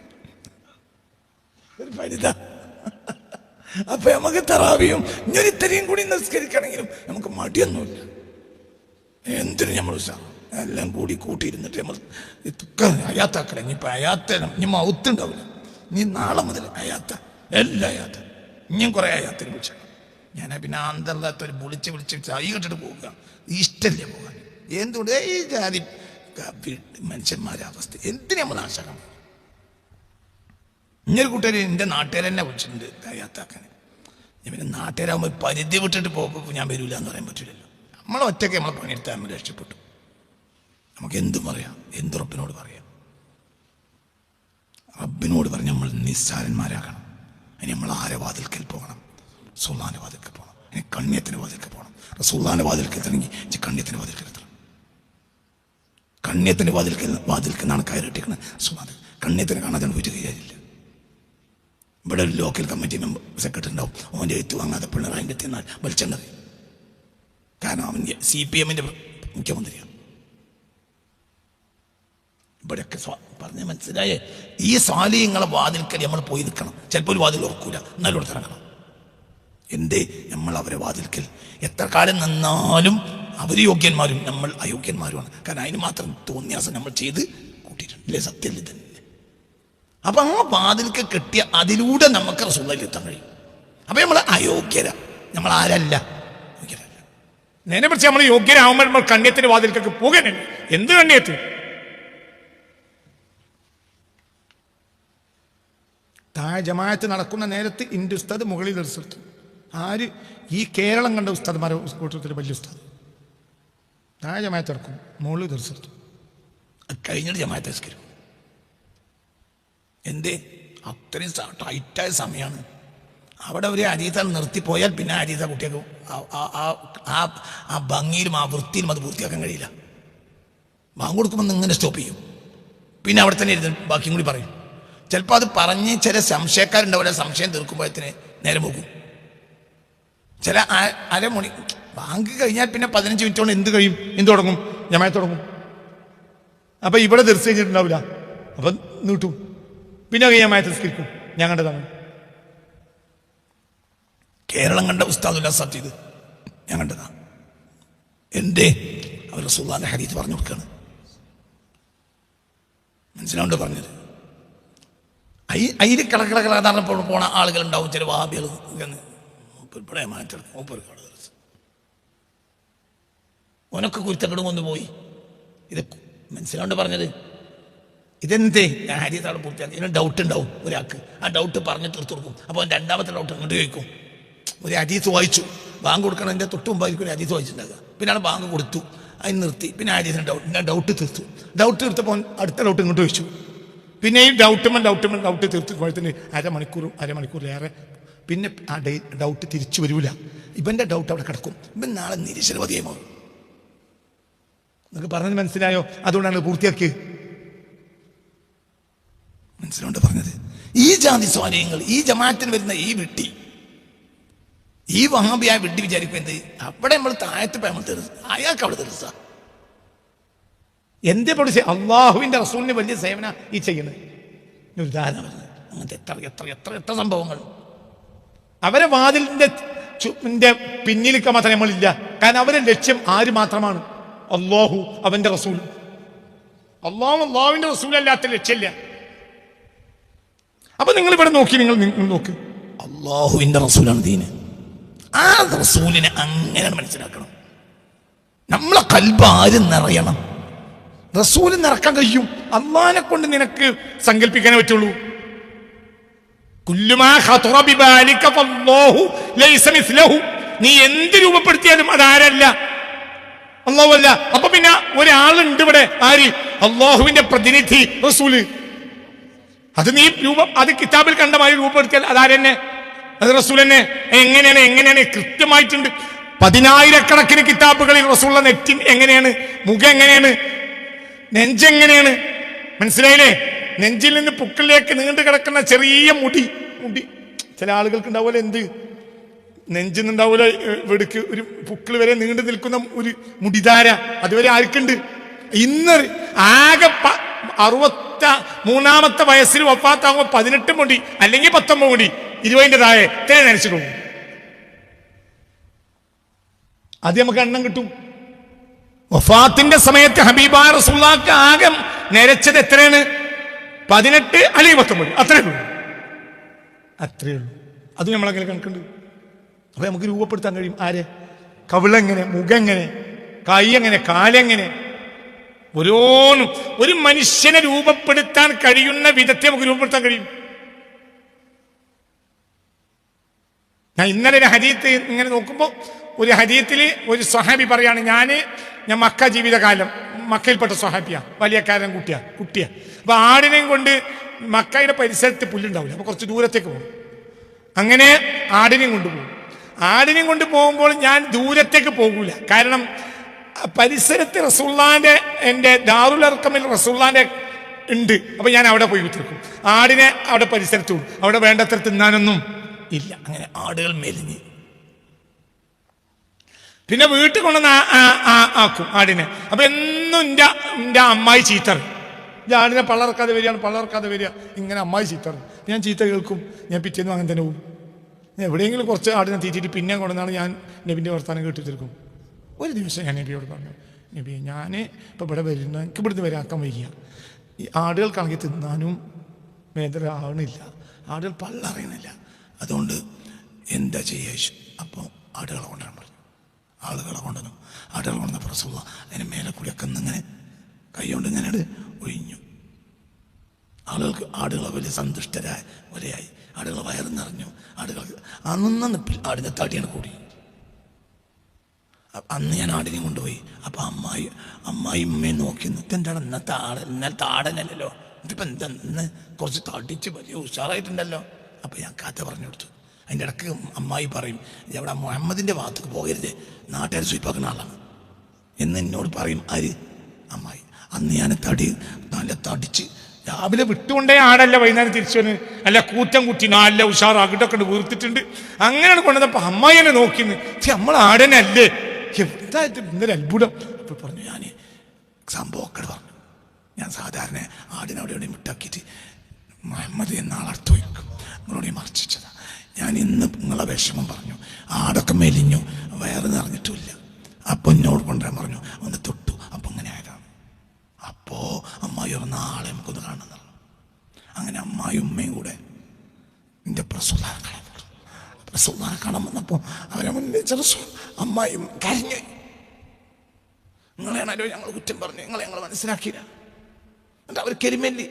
[SPEAKER 2] ഒരു പരിത. അപ്പൊ നമുക്ക് തറാവിയും ഇനി ഇത്രയും കൂടി നിസ്കരിക്കണമെങ്കിലും നമുക്ക് മടിയൊന്നുമില്ല. എന്തിനും നമ്മൾ എല്ലാം കൂടി കൂട്ടിയിരുന്നിട്ട് നമ്മൾ അയാത്താക്കണം. ഇനിയിപ്പോൾ അയാത്ത ഇനി മൗത്തുണ്ടാവില്ല, നീ നാളെ മുതൽ അയാത്ത എല്ലാ അയാത്ത ഇനിയും കുറേ അയാത്തിന് വിളിച്ചു. ഞാൻ പിന്നെ ആന്തല്ലാത്തൊരു വിളിച്ച് ചായ കെട്ടിട്ട് പോവുക ഇഷ്ടമില്ല പോകാൻ. എന്തുകൊണ്ട് ഈ ജാതി മനുഷ്യന്മാരുടെ അവസ്ഥ എന്തിനു നമ്മൾ നാശകം. ഇങ്ങനൊരു കൂട്ടുകാർ എൻ്റെ നാട്ടുകാരെന്നെ വിളിച്ചിട്ടുണ്ട് അയാത്താക്കാൻ. ഞാൻ പിന്നെ നാട്ടുകാരാകുമ്പോൾ പരിധി വിട്ടിട്ട് പോകുമ്പോൾ ഞാൻ വരില്ല എന്ന് പറയാൻ പറ്റില്ലല്ലോ. നമ്മളെ ഒറ്റയ്ക്ക് നമ്മളെ പണിയെടുത്താൽ നമ്മൾ രക്ഷപ്പെട്ടു. നമുക്ക് എന്തും പറയാം, എന്തുറപ്പിനോട് പറയാം. റബ്ബിനോട് പറഞ്ഞ് നമ്മൾ നിസ്സാരന്മാരാകണം. അതിന് നമ്മൾ ആരെ വാതിൽക്കൽ പോകണം? റസൂലുള്ളാഹിന്റെ വാതിൽക്കൽ പോകണം. അതിന് കണ്ണിയത്തിൻ്റെ വാതിൽക്കൽ പോകണം. റസൂലുള്ളാഹിന്റെ വാതിൽക്കൽ എത്തണമെങ്കിൽ കണ്ണിയത്തിൻ്റെ വാതിൽക്കൽ എത്തണം. കണ്ണിയത്തിൻ്റെ വാതിൽക്കൽ നിന്നാണ് കയറിട്ടിരിക്കുന്നത്. റസൂലുള്ളാഹി കണ്ണിയത്തിന് കാണാതെ പോയിട്ട് കഴിയാറില്ല. ഇവിടെ ഒരു ലോക്കൽ കമ്മിറ്റി മെമ്പർ സെക്രട്ടറി ഉണ്ടാവും, അവൻ്റെ എഴുത്ത് വാങ്ങാതെ പിണറായിൻ്റെ എത്തിയെന്നാൽ വലിച്ചെണ്ണത്. കാരണം അവൻ CPM-ൻ്റെ മുഖ്യമന്ത്രിയാണ്. ഇവിടെയൊക്കെ പറഞ്ഞ് മനസ്സിലായേ, ഈ സ്വാലിഹ്യങ്ങളെ വാതിൽക്കൽ നമ്മൾ പോയി നിൽക്കണം. ചിലപ്പോൾ ഒരു വാതിൽ ഉറക്കൂല, എന്നാലും ഇവിടെ ഇറങ്ങണം. എന്തേ? നമ്മൾ അവരെ വാതിൽക്കൽ എത്ര കാലം നിന്നാലും അവർ യോഗ്യന്മാരും നമ്മൾ അയോഗ്യന്മാരുമാണ്. കാരണം അതിന് മാത്രം തോന്നിയാസം നമ്മൾ ചെയ്ത് കൂട്ടിയിട്ടുണ്ട്. ഇല്ലേ? സത്യമല്ലേ തന്നെ. അപ്പം ആ വാതിൽക്ക് കിട്ടിയ അതിലൂടെ നമുക്ക് റസൂലുള്ളാഹിയിൽ എത്താൻ കഴിയും. അപ്പം നമ്മൾ അയോഗ്യര, നമ്മൾ ആരല്ല, യോഗ്യരല്ല.
[SPEAKER 1] നേരെ പിടിച്ച് നമ്മൾ യോഗ്യരാകുമ്പോൾ നമ്മൾ കണ്ണിയത്തിന്റെ വാതിൽക്കൊക്കെ പോകാനുണ്ട്. എന്ത് കണ്ണിയത്ത്? താഴെ ജമാഅത്ത് നടക്കുന്ന നേരത്ത് ഇന്ത്യ ഉസ്താദ് മുകളിൽ ദർശിർത്തു. ആര്? ഈ കേരളം കണ്ട ഉസ്താദ്മാരെ കൂട്ടത്തിൽ വലിയ ഉസ്താദ്. താഴെ ജമാഅത്ത് നടക്കും, മുകളിൽ ദർശിർത്തു.
[SPEAKER 2] കഴിഞ്ഞിട്ട് ജമാഅത്ത് നിസ്കരിക്കും. എന്തേ? അത്രയും ടൈറ്റായ സമയമാണ്. അവിടെ ഒരു ഹദീസ് നിർത്തിപ്പോയാൽ പിന്നെ ഹദീസ് കുട്ടികൾക്ക് ആ ഭംഗിയിലും ആ വൃത്തിയിലും അത് പൂർത്തിയാക്കാൻ കഴിയില്ല. ബാങ്ക് കൊടുക്കുമ്പോൾ ഇങ്ങനെ സ്റ്റോപ്പ് ചെയ്യും, പിന്നെ അവിടെ തന്നെ ഇരുന്ന് ബാക്കിയും കൂടി പറയും. ചിലപ്പോൾ അത് പറഞ്ഞ് ചില സംശയക്കാരുണ്ടാവില്ല, സംശയം തീർക്കുമ്പോഴത്തിന് നേരം പോകും. ചില അരമണി ബാങ്ക് കഴിഞ്ഞാൽ പിന്നെ 15 മിനിറ്റ് കൊണ്ട് എന്ത് കഴിയും? എന്ത് തുടങ്ങും? ജമാഅത്ത് തുടങ്ങും. അപ്പം ഇവിടെ ദർസ് കഴിഞ്ഞിട്ടുണ്ടാവില്ല, അപ്പം നീട്ടും, പിന്നെ ജമാഅത്ത് നിസ്കരിക്കും. ഞാൻ കണ്ടതാണ്. കേരളം കണ്ട ഉസ്താദുല്ല സത്യത് ഞാൻ കണ്ടതാണ്. എന്തേ? അവർ റസൂലുള്ളാഹിന്റെ ഹദീസ് പറഞ്ഞു കൊടുക്കുകയാണ്. മനസ്സിലാവുണ്ട് പറഞ്ഞത്? അതിൽ കിളക്കിളക്കിളക്കാന്ന് പോണ ആളുകളുണ്ടാവും, ചില വാബികൾ ഇവിടെ മാറ്റെടുക്കും. ഓനൊക്കെ കുരുത്തക്കെടും കൊണ്ട് പോയി. ഇത് മനസ്സിലാവുണ്ട് പറഞ്ഞത്? ഇതെന്തേ? ഞാൻ ഹദീസ് അവിടെ പൂർത്തിയാക്കി. ഇതിന് ഡൗട്ട് ഉണ്ടാവും ഒരാൾക്ക്. ആ ഡൗട്ട് പറഞ്ഞ് തീർത്തു കൊടുക്കും. അപ്പോൾ രണ്ടാമത്തെ ഡൗട്ട് അങ്ങോട്ട് ചോദിക്കും. ഒരു ഹദീസ് വായിച്ചു, ബാങ്ക് കൊടുക്കണതിൻ്റെ തൊട്ട് മുമ്പായിരിക്കും ഒരു ഹദീസ് വായിച്ചിട്ടുണ്ടാകുക. പിന്നെ ആൾ ബാങ്ക് കൊടുത്തു, അതിന് നിർത്തി, പിന്നെ ഹദീസിന് ഡൗട്ട് തീർത്തു. ഡൗട്ട് തീർത്തപ്പോൾ അടുത്ത ഡൗട്ട് ഇങ്ങോട്ട് ചോദിച്ചു. പിന്നെ ഈ ഡൗട്ട് തീർത്തുമ്പോഴത്തിന് അരമണിക്കൂറിലേറെ പിന്നെ ആ ഡൗട്ട് തിരിച്ചു വരൂല. ഇവൻ്റെ ഡൗട്ട് അവിടെ കിടക്കും. ഇവൻ നാളെ നിരീശ്വരവാദിയായി മാറും. നിങ്ങൾക്ക് പറഞ്ഞത് മനസ്സിലായോ? അതുകൊണ്ടാണ് പൂർത്തിയാക്കിയത്. മനസ്സിലുണ്ട് പറഞ്ഞത്? ഈ ജാതി സ്വാധീനങ്ങൾ, ഈ ജമാഅത്തിന് വരുന്ന ഈ വിട്ടി, ഈ വഹാബിയായ വിട്ടി വിചാരിക്കും എന്ത്? അവിടെ നമ്മൾ താഴത്ത് നമ്മൾ തെറിച്ച അയാൾക്ക് അവിടെ തെറിച്ച
[SPEAKER 1] എന്തേ പൊടിച്ച് അള്ളാഹുവിന്റെ റസൂലിന് വലിയ സേവന ഈ ചെയ്യുന്നത്. ഒരു ഉദാഹരണം പറഞ്ഞത്
[SPEAKER 2] അങ്ങനത്തെ എത്ര സംഭവങ്ങൾ.
[SPEAKER 1] അവരെ വാതിലിന്റെ പിന്നിലിക്കാൻ മാത്രമേ നമ്മളില്ല. കാരണം അവരുടെ ലക്ഷ്യം ആര് മാത്രമാണ്? അള്ളാഹു, അവന്റെ റസൂൽ. അള്ളാഹുവിന്റെ റസൂലല്ലാത്ത ലക്ഷ്യമില്ല. അപ്പൊ നിങ്ങൾ ഇവിടെ നോക്കി, നിങ്ങൾ നോക്ക്,
[SPEAKER 2] അള്ളാഹുവിന്റെ റസൂലാണ് ദീന്. ആ റസൂലിനെ അങ്ങനെ മനസ്സിലാക്കണം. നമ്മളെ കൽബ് ആര് നിറയണം?
[SPEAKER 1] റസൂല് നിറക്കാൻ കഴിയും. അള്ളാഹിനെ കൊണ്ട് നിനക്ക് സങ്കല്പിക്കാനേ പറ്റുള്ളൂ. നീ എന്ത് രൂപപ്പെടുത്തിയാലും അതാരല്ല, അള്ളാഹു അല്ല. അപ്പൊ പിന്നെ ഒരാളുണ്ട് ഇവിടെ, ആര്? അള്ളാഹുവിന്റെ പ്രതിനിധി റസൂല്. അത് നീ അത് കിതാബിൽ കണ്ടമായി രൂപപ്പെടുത്തിയാൽ അതാരെന്നെ? അത് റസൂൽ തന്നെ. എങ്ങനെയാണ് കൃത്യമായിട്ടുണ്ട്. 10,000-കണക്കിന് കിതാബുകളിൽ റസൂലുള്ള നെറ്റി എങ്ങനെയാണ്, മുഖം എങ്ങനെയാണ്, നെഞ്ചെങ്ങനെയാണ്, മനസ്സിലായില്ലേ? നെഞ്ചിൽ നിന്ന് പുക്കിലേക്ക് നീണ്ടു കിടക്കുന്ന ചെറിയ മുടി ചില ആളുകൾക്ക് ഉണ്ടാവുമല്ലോ, എന്ത് നെഞ്ചിൽ നിന്നുണ്ടാവുമല്ലോ വെടുക്ക് ഒരു പുക്കിൾ വരെ നീണ്ടു നിൽക്കുന്ന ഒരു മുടിധാര, അതുവരെ ആർക്കുണ്ട്? ഇന്ന് ആകെ 63-ാമത്തെ വയസ്സിൽ വഫാത്താകുമ്പോൾ 18 മുടി അല്ലെങ്കിൽ 19 മുടി 20-ന്റെ താഴെ തേൻ നനച്ചിട്ട് പോകും. അത് നമുക്ക് എണ്ണം കിട്ടും. വഫാത്തിന്റെ സമയത്ത് ഹബീബായ റസൂലുള്ളാഹിക്ക് ആകെ നരച്ചത് എത്രയാണ്? 18 അല്ലെങ്കിൽ 19, അത്രയേ ഉള്ളൂ. അത് നമ്മളങ്ങനെ കണക്കുണ്ട്. അപ്പൊ നമുക്ക് രൂപപ്പെടുത്താൻ കഴിയും. ആരെ? കവിളെങ്ങനെ, മുഖെങ്ങനെ, കൈ എങ്ങനെ, കാലെങ്ങനെ, ഓരോന്നും ഒരു മനുഷ്യനെ രൂപപ്പെടുത്താൻ കഴിയുന്ന വിധത്തെ നമുക്ക് രൂപപ്പെടുത്താൻ കഴിയും. ഞാൻ ഇന്നലെ ഒരു ഹദീത്ത് ഇങ്ങനെ നോക്കുമ്പോൾ ഒരു ഹദീത്തിൽ ഒരു സ്വഹാബി പറയാണ്, ഞാൻ മക്ക ജീവിതകാലം മക്കയിൽപ്പെട്ട സ്വഹാബിയാ, വലിയക്കാരൻ കുട്ടിയാ. അപ്പൊ ആടിനെയും കൊണ്ട് മക്കയുടെ പരിസരത്ത് പുല്ലുണ്ടാവില്ല, അപ്പൊ കുറച്ച് ദൂരത്തേക്ക് പോകും. അങ്ങനെ ആടിനെയും കൊണ്ടുപോകും. ആടിനെയും കൊണ്ട് പോകുമ്പോൾ ഞാൻ ദൂരത്തേക്ക് പോകൂല, കാരണം പരിസരത്ത് റസൂലുള്ളാഹിന്റെ എൻ്റെ ദാറുൽ അർഖമിൽ റസൂലുള്ളാഹിന്റെ ഉണ്ട്. അപ്പൊ ഞാൻ അവിടെ പോയി വിത്തിരിക്കും. ആടിനെ അവിടെ പരിസരത്ത് പോകും. അവിടെ വേണ്ടത്ര തിന്നാനൊന്നും ഇല്ല. അങ്ങനെ ആടുകൾ മെലിഞ്ഞ് പിന്നെ വീട്ടിൽ കൊണ്ടുവന്ന് ആക്കും ആടിനെ. അപ്പൊ എന്നും എൻ്റെ അമ്മായി ചീത്തറ്, ആടിനെ പള്ളർക്കാതെ വരിക, ഇങ്ങനെ അമ്മായി ചീത്തറ്. ഞാൻ ചീത്ത കേൾക്കും. ഞാൻ പിറ്റേന്നും അങ്ങനെ തന്നെ പോകും. എവിടെയെങ്കിലും കുറച്ച് ആടിനെ തീറ്റിട്ട് പിന്നെ കൊണ്ടുവന്നാണ് ഞാൻ നബിൻ്റെ വർത്താനം കേട്ടിരിക്കും. ഒരു ദിവസം ഞാൻ നബിയോട് പറഞ്ഞു, നബി ഞാൻ ഇപ്പം ഇവിടെ വരുന്ന എനിക്ക് ഇവിടുന്ന് വരാക്കാൻ വയ്യ, ഈ ആടുകൾക്കാണെങ്കിൽ തിന്നാനും വേദന ആവണില്ല, ആടുകൾ പള്ളറിയണില്ല, അതുകൊണ്ട് എന്താ ചെയ്യുക? അപ്പോൾ ആടുകളെ കൊണ്ടാണ് പറഞ്ഞു. ആളുകളെ കൊണ്ടുവന്നു. ആടുകളെ കൊണ്ടുവന്ന റസൂലുള്ളാഹി അതിന് മേലെ കൂടിയൊക്കെ ഇങ്ങനെ കൈകൊണ്ട് ഇങ്ങനെ ഒഴിഞ്ഞു. ആടുകളെ വലിയ സന്തുഷ്ടരായ ഒരേയായി. ആടുകളെ വയറ് നിറഞ്ഞു. ആടുകൾക്ക് അന്ന് നിപ്പിൽ ആടിൻ്റെ തടിയാണ് കൂടി. അന്ന് ഞാൻ ആടിനെ കൊണ്ടുപോയി. അപ്പം അമ്മായി ഉമ്മയെ നോക്കി എന്താണ് ഇന്നത്തെ ആടനല്ലോ, ഇതിപ്പോൾ എന്താ ഇന്ന് കുറച്ച് തടിച്ച് വലിയ ഉഷാറായിട്ടുണ്ടല്ലോ. അപ്പം ഞാൻ കഥ പറഞ്ഞു കൊടുത്തു. അതിൻ്റെ ഇടയ്ക്ക് അമ്മായി പറയും, ഇവിടെ മുഹമ്മദിൻ്റെ ഭാഗത്തേക്ക് പോകരുത്, നാട്ടുകാർ സ്വീപ്പാക്കുന്ന ആളാണ് എന്ന് എന്നോട് പറയും. ആര്? അമ്മായി. അന്ന് ഞാൻ നല്ല തടിച്ച് രാവിലെ വിട്ടുകൊണ്ടേ ആടല്ല വൈകുന്നേരം തിരിച്ചു വന്ന് അല്ല കൂറ്റം കുറ്റി നല്ല ഉഷാർ അകിട്ടൊക്കെ വീർത്തിട്ടുണ്ട്. അങ്ങനെയാണ് കൊണ്ടുവന്നപ്പോൾ അമ്മായി എന്നെ നോക്കിന്ന്, നമ്മൾ ആടനല്ലേ, എന്തായിട്ട് ഇന്നലെ അത്ഭുതം. അപ്പോൾ പറഞ്ഞു, ഞാൻ സംഭവമൊക്കെ പറഞ്ഞു, ഞാൻ സാധാരണ ആടിനവിടെ എവിടെയും വിട്ടാക്കിയിട്ട് മുഹമ്മദ് എന്നാളടുത്ത് വയ്ക്കും, നിങ്ങളോടെ മറിച്ചതാ. ഞാൻ ഇന്ന് നിങ്ങളെ വിഷമം പറഞ്ഞു, ആടൊക്കെ മെലിഞ്ഞു, വയറ് നിറഞ്ഞിട്ടുമില്ല. അപ്പോൾ എന്നോട് കൊണ്ടുവരാൻ പറഞ്ഞു, ഒന്ന് തൊട്ടു. അപ്പം അങ്ങനെ ആയതാണ്. അപ്പോൾ അമ്മായി ഒരു നാളെ നമുക്കൊന്ന് കാണുന്നു. അങ്ങനെ അമ്മായും ഉമ്മയും കൂടെ എൻ്റെ റസൂലുള്ളാഹിനെ കാണാൻ വന്നപ്പോൾ അവരെ മുന്നിൽ അമ്മായും കരഞ്ഞു. നിങ്ങളെയാണല്ലോ ഞങ്ങൾ കുറ്റം പറഞ്ഞു, ഞങ്ങൾ മനസ്സിലാക്കിയില്ല. എന്നിട്ട് അവർ കരിമല്ലി.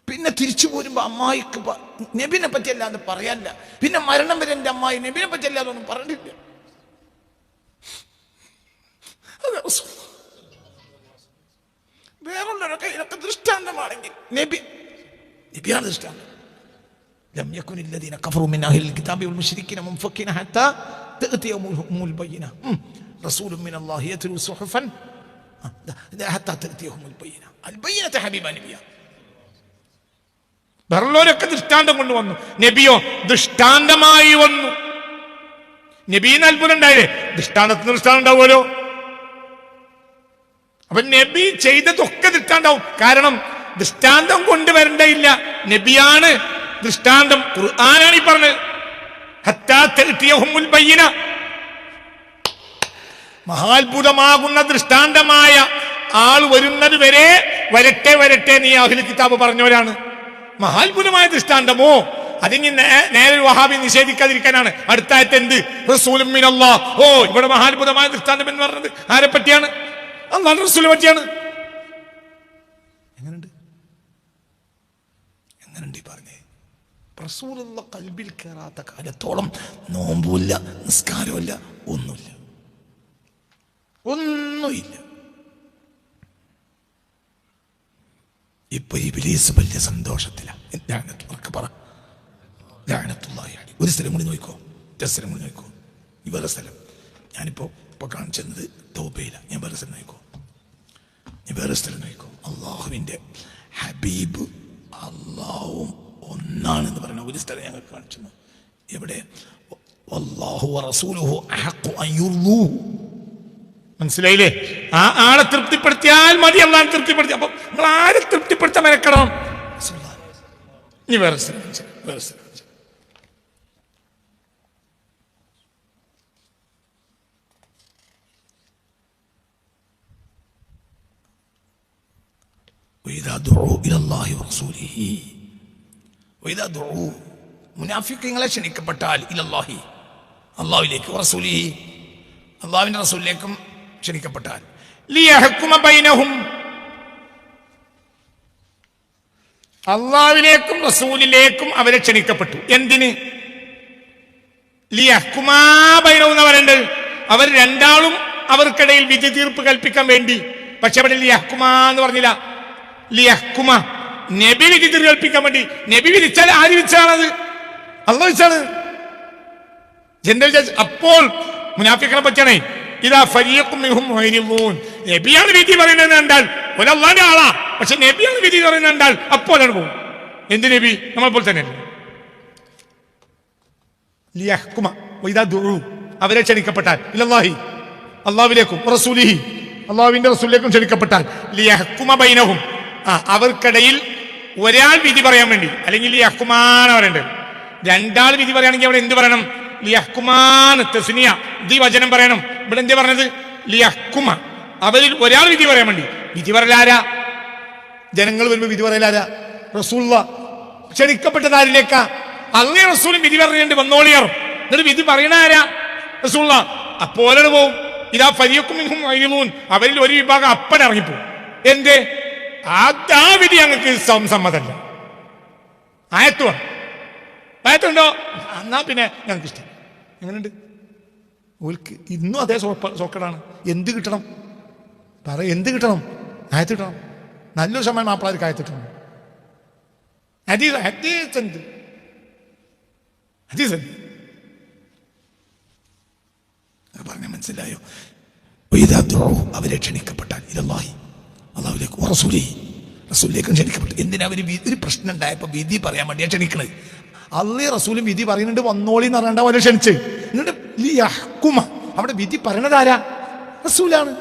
[SPEAKER 1] പിന്നെ തിരിച്ചു പോരുമ്പോൾ അമ്മായിക്ക് നബിനെ പറ്റി അല്ലാതെ പറയാനില്ല. പിന്നെ മരണം വരെ എൻ്റെ അമ്മായി നബിനെ പറ്റി അല്ലാതെ ഒന്നും പറഞ്ഞിട്ടില്ല. വേറുള്ളവരൊക്കെ ഇതൊക്കെ ദൃഷ്ടാന്തമാണെങ്കിൽ നബിയാണ് ദൃഷ്ടാന്തം. لم يكن الذين كفروا من أهل الكتاب والمشركين منفكين حتى تأتيهم البينة رسول من الله يتلو صحفا حتى تأتيهم البينة البينة حبيبا نبيا. വേറുള്ളവരൊക്കെ ദൃഷ്ടാന്തം കൊണ്ടുവന്നു, നബിയോ ദൃഷ്ടാന്തമായി വന്നു. നബീന്ന് അത്ഭുതം ഉണ്ടായില്ലേ? ദൃഷ്ടാന്തത്തിന് ദൃഷ്ടാന്തം ഉണ്ടാവുമല്ലോ. അപ്പൊ നബി ചെയ്തതൊക്കെ ദൃഷ്ടാന്തവും. കാരണം ദൃഷ്ടാന്തം കൊണ്ടുവരേണ്ടയില്ല, നബിയാണ് ദൃഷ്ടാന്തം. ഖുർആനാണ് ഈ പറഞ്ഞത്, ഹത്താ തഅതിയഹുൽ ബയ്യിന. മഹാത്ഭുതമാകുന്ന ദൃഷ്ടാന്തമായ ആൾ വരുന്നത് വരെ വരട്ടെ നീ അഹ്ലുൽ കിതാബ് പറഞ്ഞവരാണ്. മഹാത്ഭുതമായ ദൃഷ്ടാന്തമോ അതിന് നേരെ വഹാബി നിഷേധിക്കാതിരിക്കാനാണ്. അടുത്തായിട്ട് എന്ത്? റസൂലും മിനല്ലാഹ്. ഓ, ഇവിടെ മഹാത്ഭുതമായ ദൃഷ്ടാന്തം എന്ന് പറഞ്ഞത് ആരെ പറ്റിയാണ്? അല്ലാഹുവിന്റെ റസൂലിനെ പറ്റിയാണ്. എങ്ങനെയുണ്ട് ഈ പറഞ്ഞേ? റസൂലുള്ള ഖൽബിൽ കയറാത്ത കാലത്തോളം നോമ്പുമില്ല, നിസ്കാരമില്ല, ഒന്നുമില്ല.
[SPEAKER 2] ഇപ്പൊ ഇബ്ലീസ് വലിയ സന്തോഷത്തിലാണ്. പറ ഒരു സ്ഥലം കൂടി നോക്കോ, സ്ഥലം കൂടി നോക്കോ. ഈ വേറെ സ്ഥലം ഞാനിപ്പോ കാണിച്ചത് തൗബയില. ഞാൻ വേറെ സ്ഥലം നോക്കോ, നീ വേറെ സ്ഥലം നോക്കോ. അള്ളാഹുവിന്റെ ഹബീബ് അള്ളാഹുവും ഒന്നാണെന്ന് പറയുന്ന ഒരു സ്ഥലം ഞങ്ങൾ കാണിച്ചു. എവിടെ? വല്ലാഹു വറസൂലുഹു അഹഖു അൻ യുർദൂഹു.
[SPEAKER 1] മനസ്സിലായില്ലേ? ആ ആളെ തൃപ്തിപ്പെടുത്തിയാൽ മതി. അള്ളാഹ് തൃപ്തിപ്പെടുത്തി. അപ്പൊ നിങ്ങൾ ആരെ തൃപ്തിപ്പെടുത്താൻ മെനക്കണം? ഇനി വേറെ സ്ഥലം, വേറെ സ്ഥലം.
[SPEAKER 2] മുനാഫിഖീങ്ങളെ ക്ഷണിക്കപ്പെട്ടാൽ ഇലല്ലാഹി, അള്ളാഹുവിലേക്ക്, റസൂലിഹി, അള്ളാഹുവിന്റെ റസൂലിലേക്കും ക്ഷണിക്കപ്പെട്ടാൽ,
[SPEAKER 1] ലിയഹ്കുമ ബൈനഹും, അള്ളാഹുവിലേക്കും റസൂലിലേക്കും അവരെ ക്ഷണിക്കപ്പെട്ടു. എന്തിന്? ലിയഹ്കുമാ ബൈനഹും എന്ന് പറയുന്നത് അവർ രണ്ടാളും അവർക്കിടയിൽ വിധി തീർപ്പ് കൽപ്പിക്കാൻ വേണ്ടി. പക്ഷെ അവിടെ ലിയഹ്കുമാ എന്ന് പറഞ്ഞില്ല. ലിയഹ്കുമ, നബി വിധി തീർപ്പ് കൽപ്പിക്കാൻ വേണ്ടി. നബി വിധിച്ചാൽ ആര് വിധിച്ചാണത്? അള്ളാഹു വിധിച്ചാണ്. അപ്പോൾ മുനാഫിഖിനെ പറ്റിയാണേ ഇതാ ഫരീഖും മിൻഹും മുഅ്രിദൂൻ. നബിയാണ് വിധി പറയുന്നത് കണ്ടാൽ ഒരു അള്ളാന്റെ ആളാ, പക്ഷെ നബിയാണ് വിധി പറയുന്നത് കണ്ടാൽ അപ്പോഴാണ് പോകും. എന്ത് നബി? നമ്മളെപ്പോൾ തന്നെ ലിയഹ്കുമ വഇദാ ദുഉ, അവരെ ക്ഷണിക്കപ്പെട്ടാൽ ഇലല്ലാഹി, അള്ളാഹുവിലേക്കും റസൂലിഹി, അള്ളാഹുവിന്റെ റസൂലിലേക്കും ക്ഷണിക്കപ്പെട്ടാൽ, ലിയഹ്കുമ ബൈനഹും, അവർക്കിടയിൽ ഒരാൾ വിധി പറയാൻ വേണ്ടി. അല്ലെങ്കിൽ ലിയഹ്കുമാൻ പറയണ്ടത്. രണ്ടാൾ വിധി പറയുകയാണെങ്കിൽ അവിടെ എന്ത് പറയണം? ലിയഹ്കുമാൻ തസ്നിയ, വചനം പറയണം. ഇവിടെ എന്താ പറഞ്ഞത്? ലിയഹ്കുമ, അവരിൽ ഒരാൾ വിധി പറയാൻ വേണ്ടി. വിധി പറയലാരാ? ജനങ്ങൾ വരുമ്പോ വിധി പറയലാരാ? റസൂലുള്ളാഹ്. ക്ഷണിക്കപ്പെട്ടത് ആരിലേക്കാ? അള്ളാഹും റസൂലും വിധി പറഞ്ഞിട്ട് വന്നോളിയാറും. എന്നിട്ട് വിധി പറയണ ആരാ? റസൂലുള്ളാഹ്. അപ്പോലെ പോവും. ഇതാ ഫരീഖും മിൻഹും മുഅ്രിദൂൻ, അവരിൽ ഒരു വിഭാഗം അപ്പൻ ഇറങ്ങിപ്പോവും. എന്തേ? ആ വിധി ഞങ്ങൾക്ക് സമ്മതല്ല. ആയത്തുണ്ടോ? എന്നാ പിന്നെ ഞങ്ങൾക്ക് ഇഷ്ടം. എങ്ങനെയുണ്ട്? ഓൽക്ക് ഇന്നും അതേ സോക്കടാണ്. എന്ത് കിട്ടണം? പറ, എന്ത് കിട്ടണം? ആയത്ത് കിട്ടണം. നല്ലൊരു സമയം മാപ്പിളാർക്ക് ആയത്ത് കിട്ടണം.
[SPEAKER 2] പറഞ്ഞ മനസ്സിലായോ? അവരെ ക്ഷണിക്കപ്പെട്ടാൽ ഇലല്ലാഹി, അള്ളാഹുവിലേക്ക്, റസൂലിഹി, റസൂലിലേക്കും ക്ഷണിക്കപ്പെട്ടു. എന്തിനാ അവർ ഒരു പ്രശ്നം ഉണ്ടായപ്പോ വിധി പറയാൻ വേണ്ടിയാ ക്ഷണിക്കണത്. അള്ളാഹും റസൂലും വിധി പറയുന്നുണ്ട്, വന്നോളി എന്ന് പറഞ്ഞാൽ അവരെ ക്ഷണിച്ച്. എന്നിട്ട് ലിയഹ്കുമ, അവിടെ വിധി പറയണത് ആരാ? റസൂലാണ്.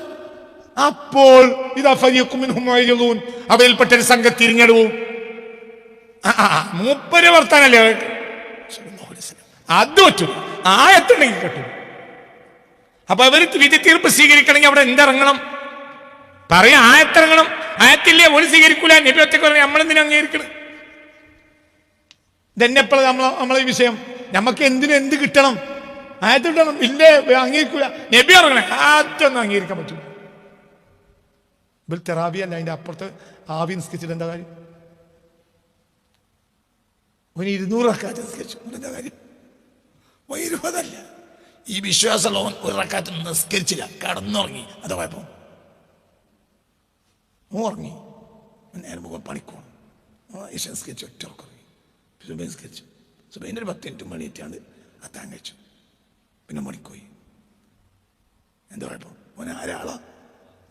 [SPEAKER 2] അപ്പോൾ ഇതാ ഫരീഖും മിൻഹും മുഅ്രിദൂൻ, അവരിൽപ്പെട്ടൊരു സംഘം തിരിഞ്ഞെടുവും. മൂപ്പര് വർത്താനല്ലേ അത് പറ്റൂ. ആയത്തുണ്ടെങ്കിൽ കേട്ടു. അപ്പൊ അവർ വിധി തീർപ്പ് സ്വീകരിക്കണമെങ്കിൽ അവിടെ എന്തിറങ്ങണം? പറയാ, ആയത്തിറങ്ങണം. ആയത്തില്ലേ ഒരു സ്വീകരിക്കൂല. നബി ഒറ്റക്ക് പറഞ്ഞ നമ്മളെന്തിനും അംഗീകരിക്കണം? ഇതെന്നെപ്പോഴും നമ്മളെ ഈ വിഷയം. നമുക്ക് എന്ത് കിട്ടണം? ആയത്ത് കിട്ടണം. ഇല്ലേ, അംഗീകരിക്കൂല. നബി ഇറങ്ങണേ, ആറ്റൊന്നും അംഗീകരിക്കാൻ പറ്റൂല. തെറാവി അല്ല, അതിന്റെ അപ്പുറത്ത് ആവി നിസ്കരിച്ചിട്ട് എന്താ കാര്യം? ഒരു 200 റക്അത്ത് നിസ്കരിച്ചു, എന്താ കാര്യം? 20 ഈ വിശ്വാസമുള്ളവൻ ഒരു റക്അത്ത് നിസ്കരിച്ചില്ല, കടന്നുറങ്ങി, അതാ കുഴപ്പം. ഉറങ്ങി, നേരെ മുഖം പണിക്കോണം. ഈശ നിസ്കരിച്ചു, ഒറ്റ ഉറങ്ങി. സുബൈ നിസ്കരിച്ചു. സുബൈൻ്റെ ഒരു 10 മിനിറ്റ് മണിയിട്ടാണ് അത്താൻ കഴിച്ചു. പിന്നെ മണിക്കോയി. എന്താ കുഴപ്പം? ഓൻ ആരാളാ?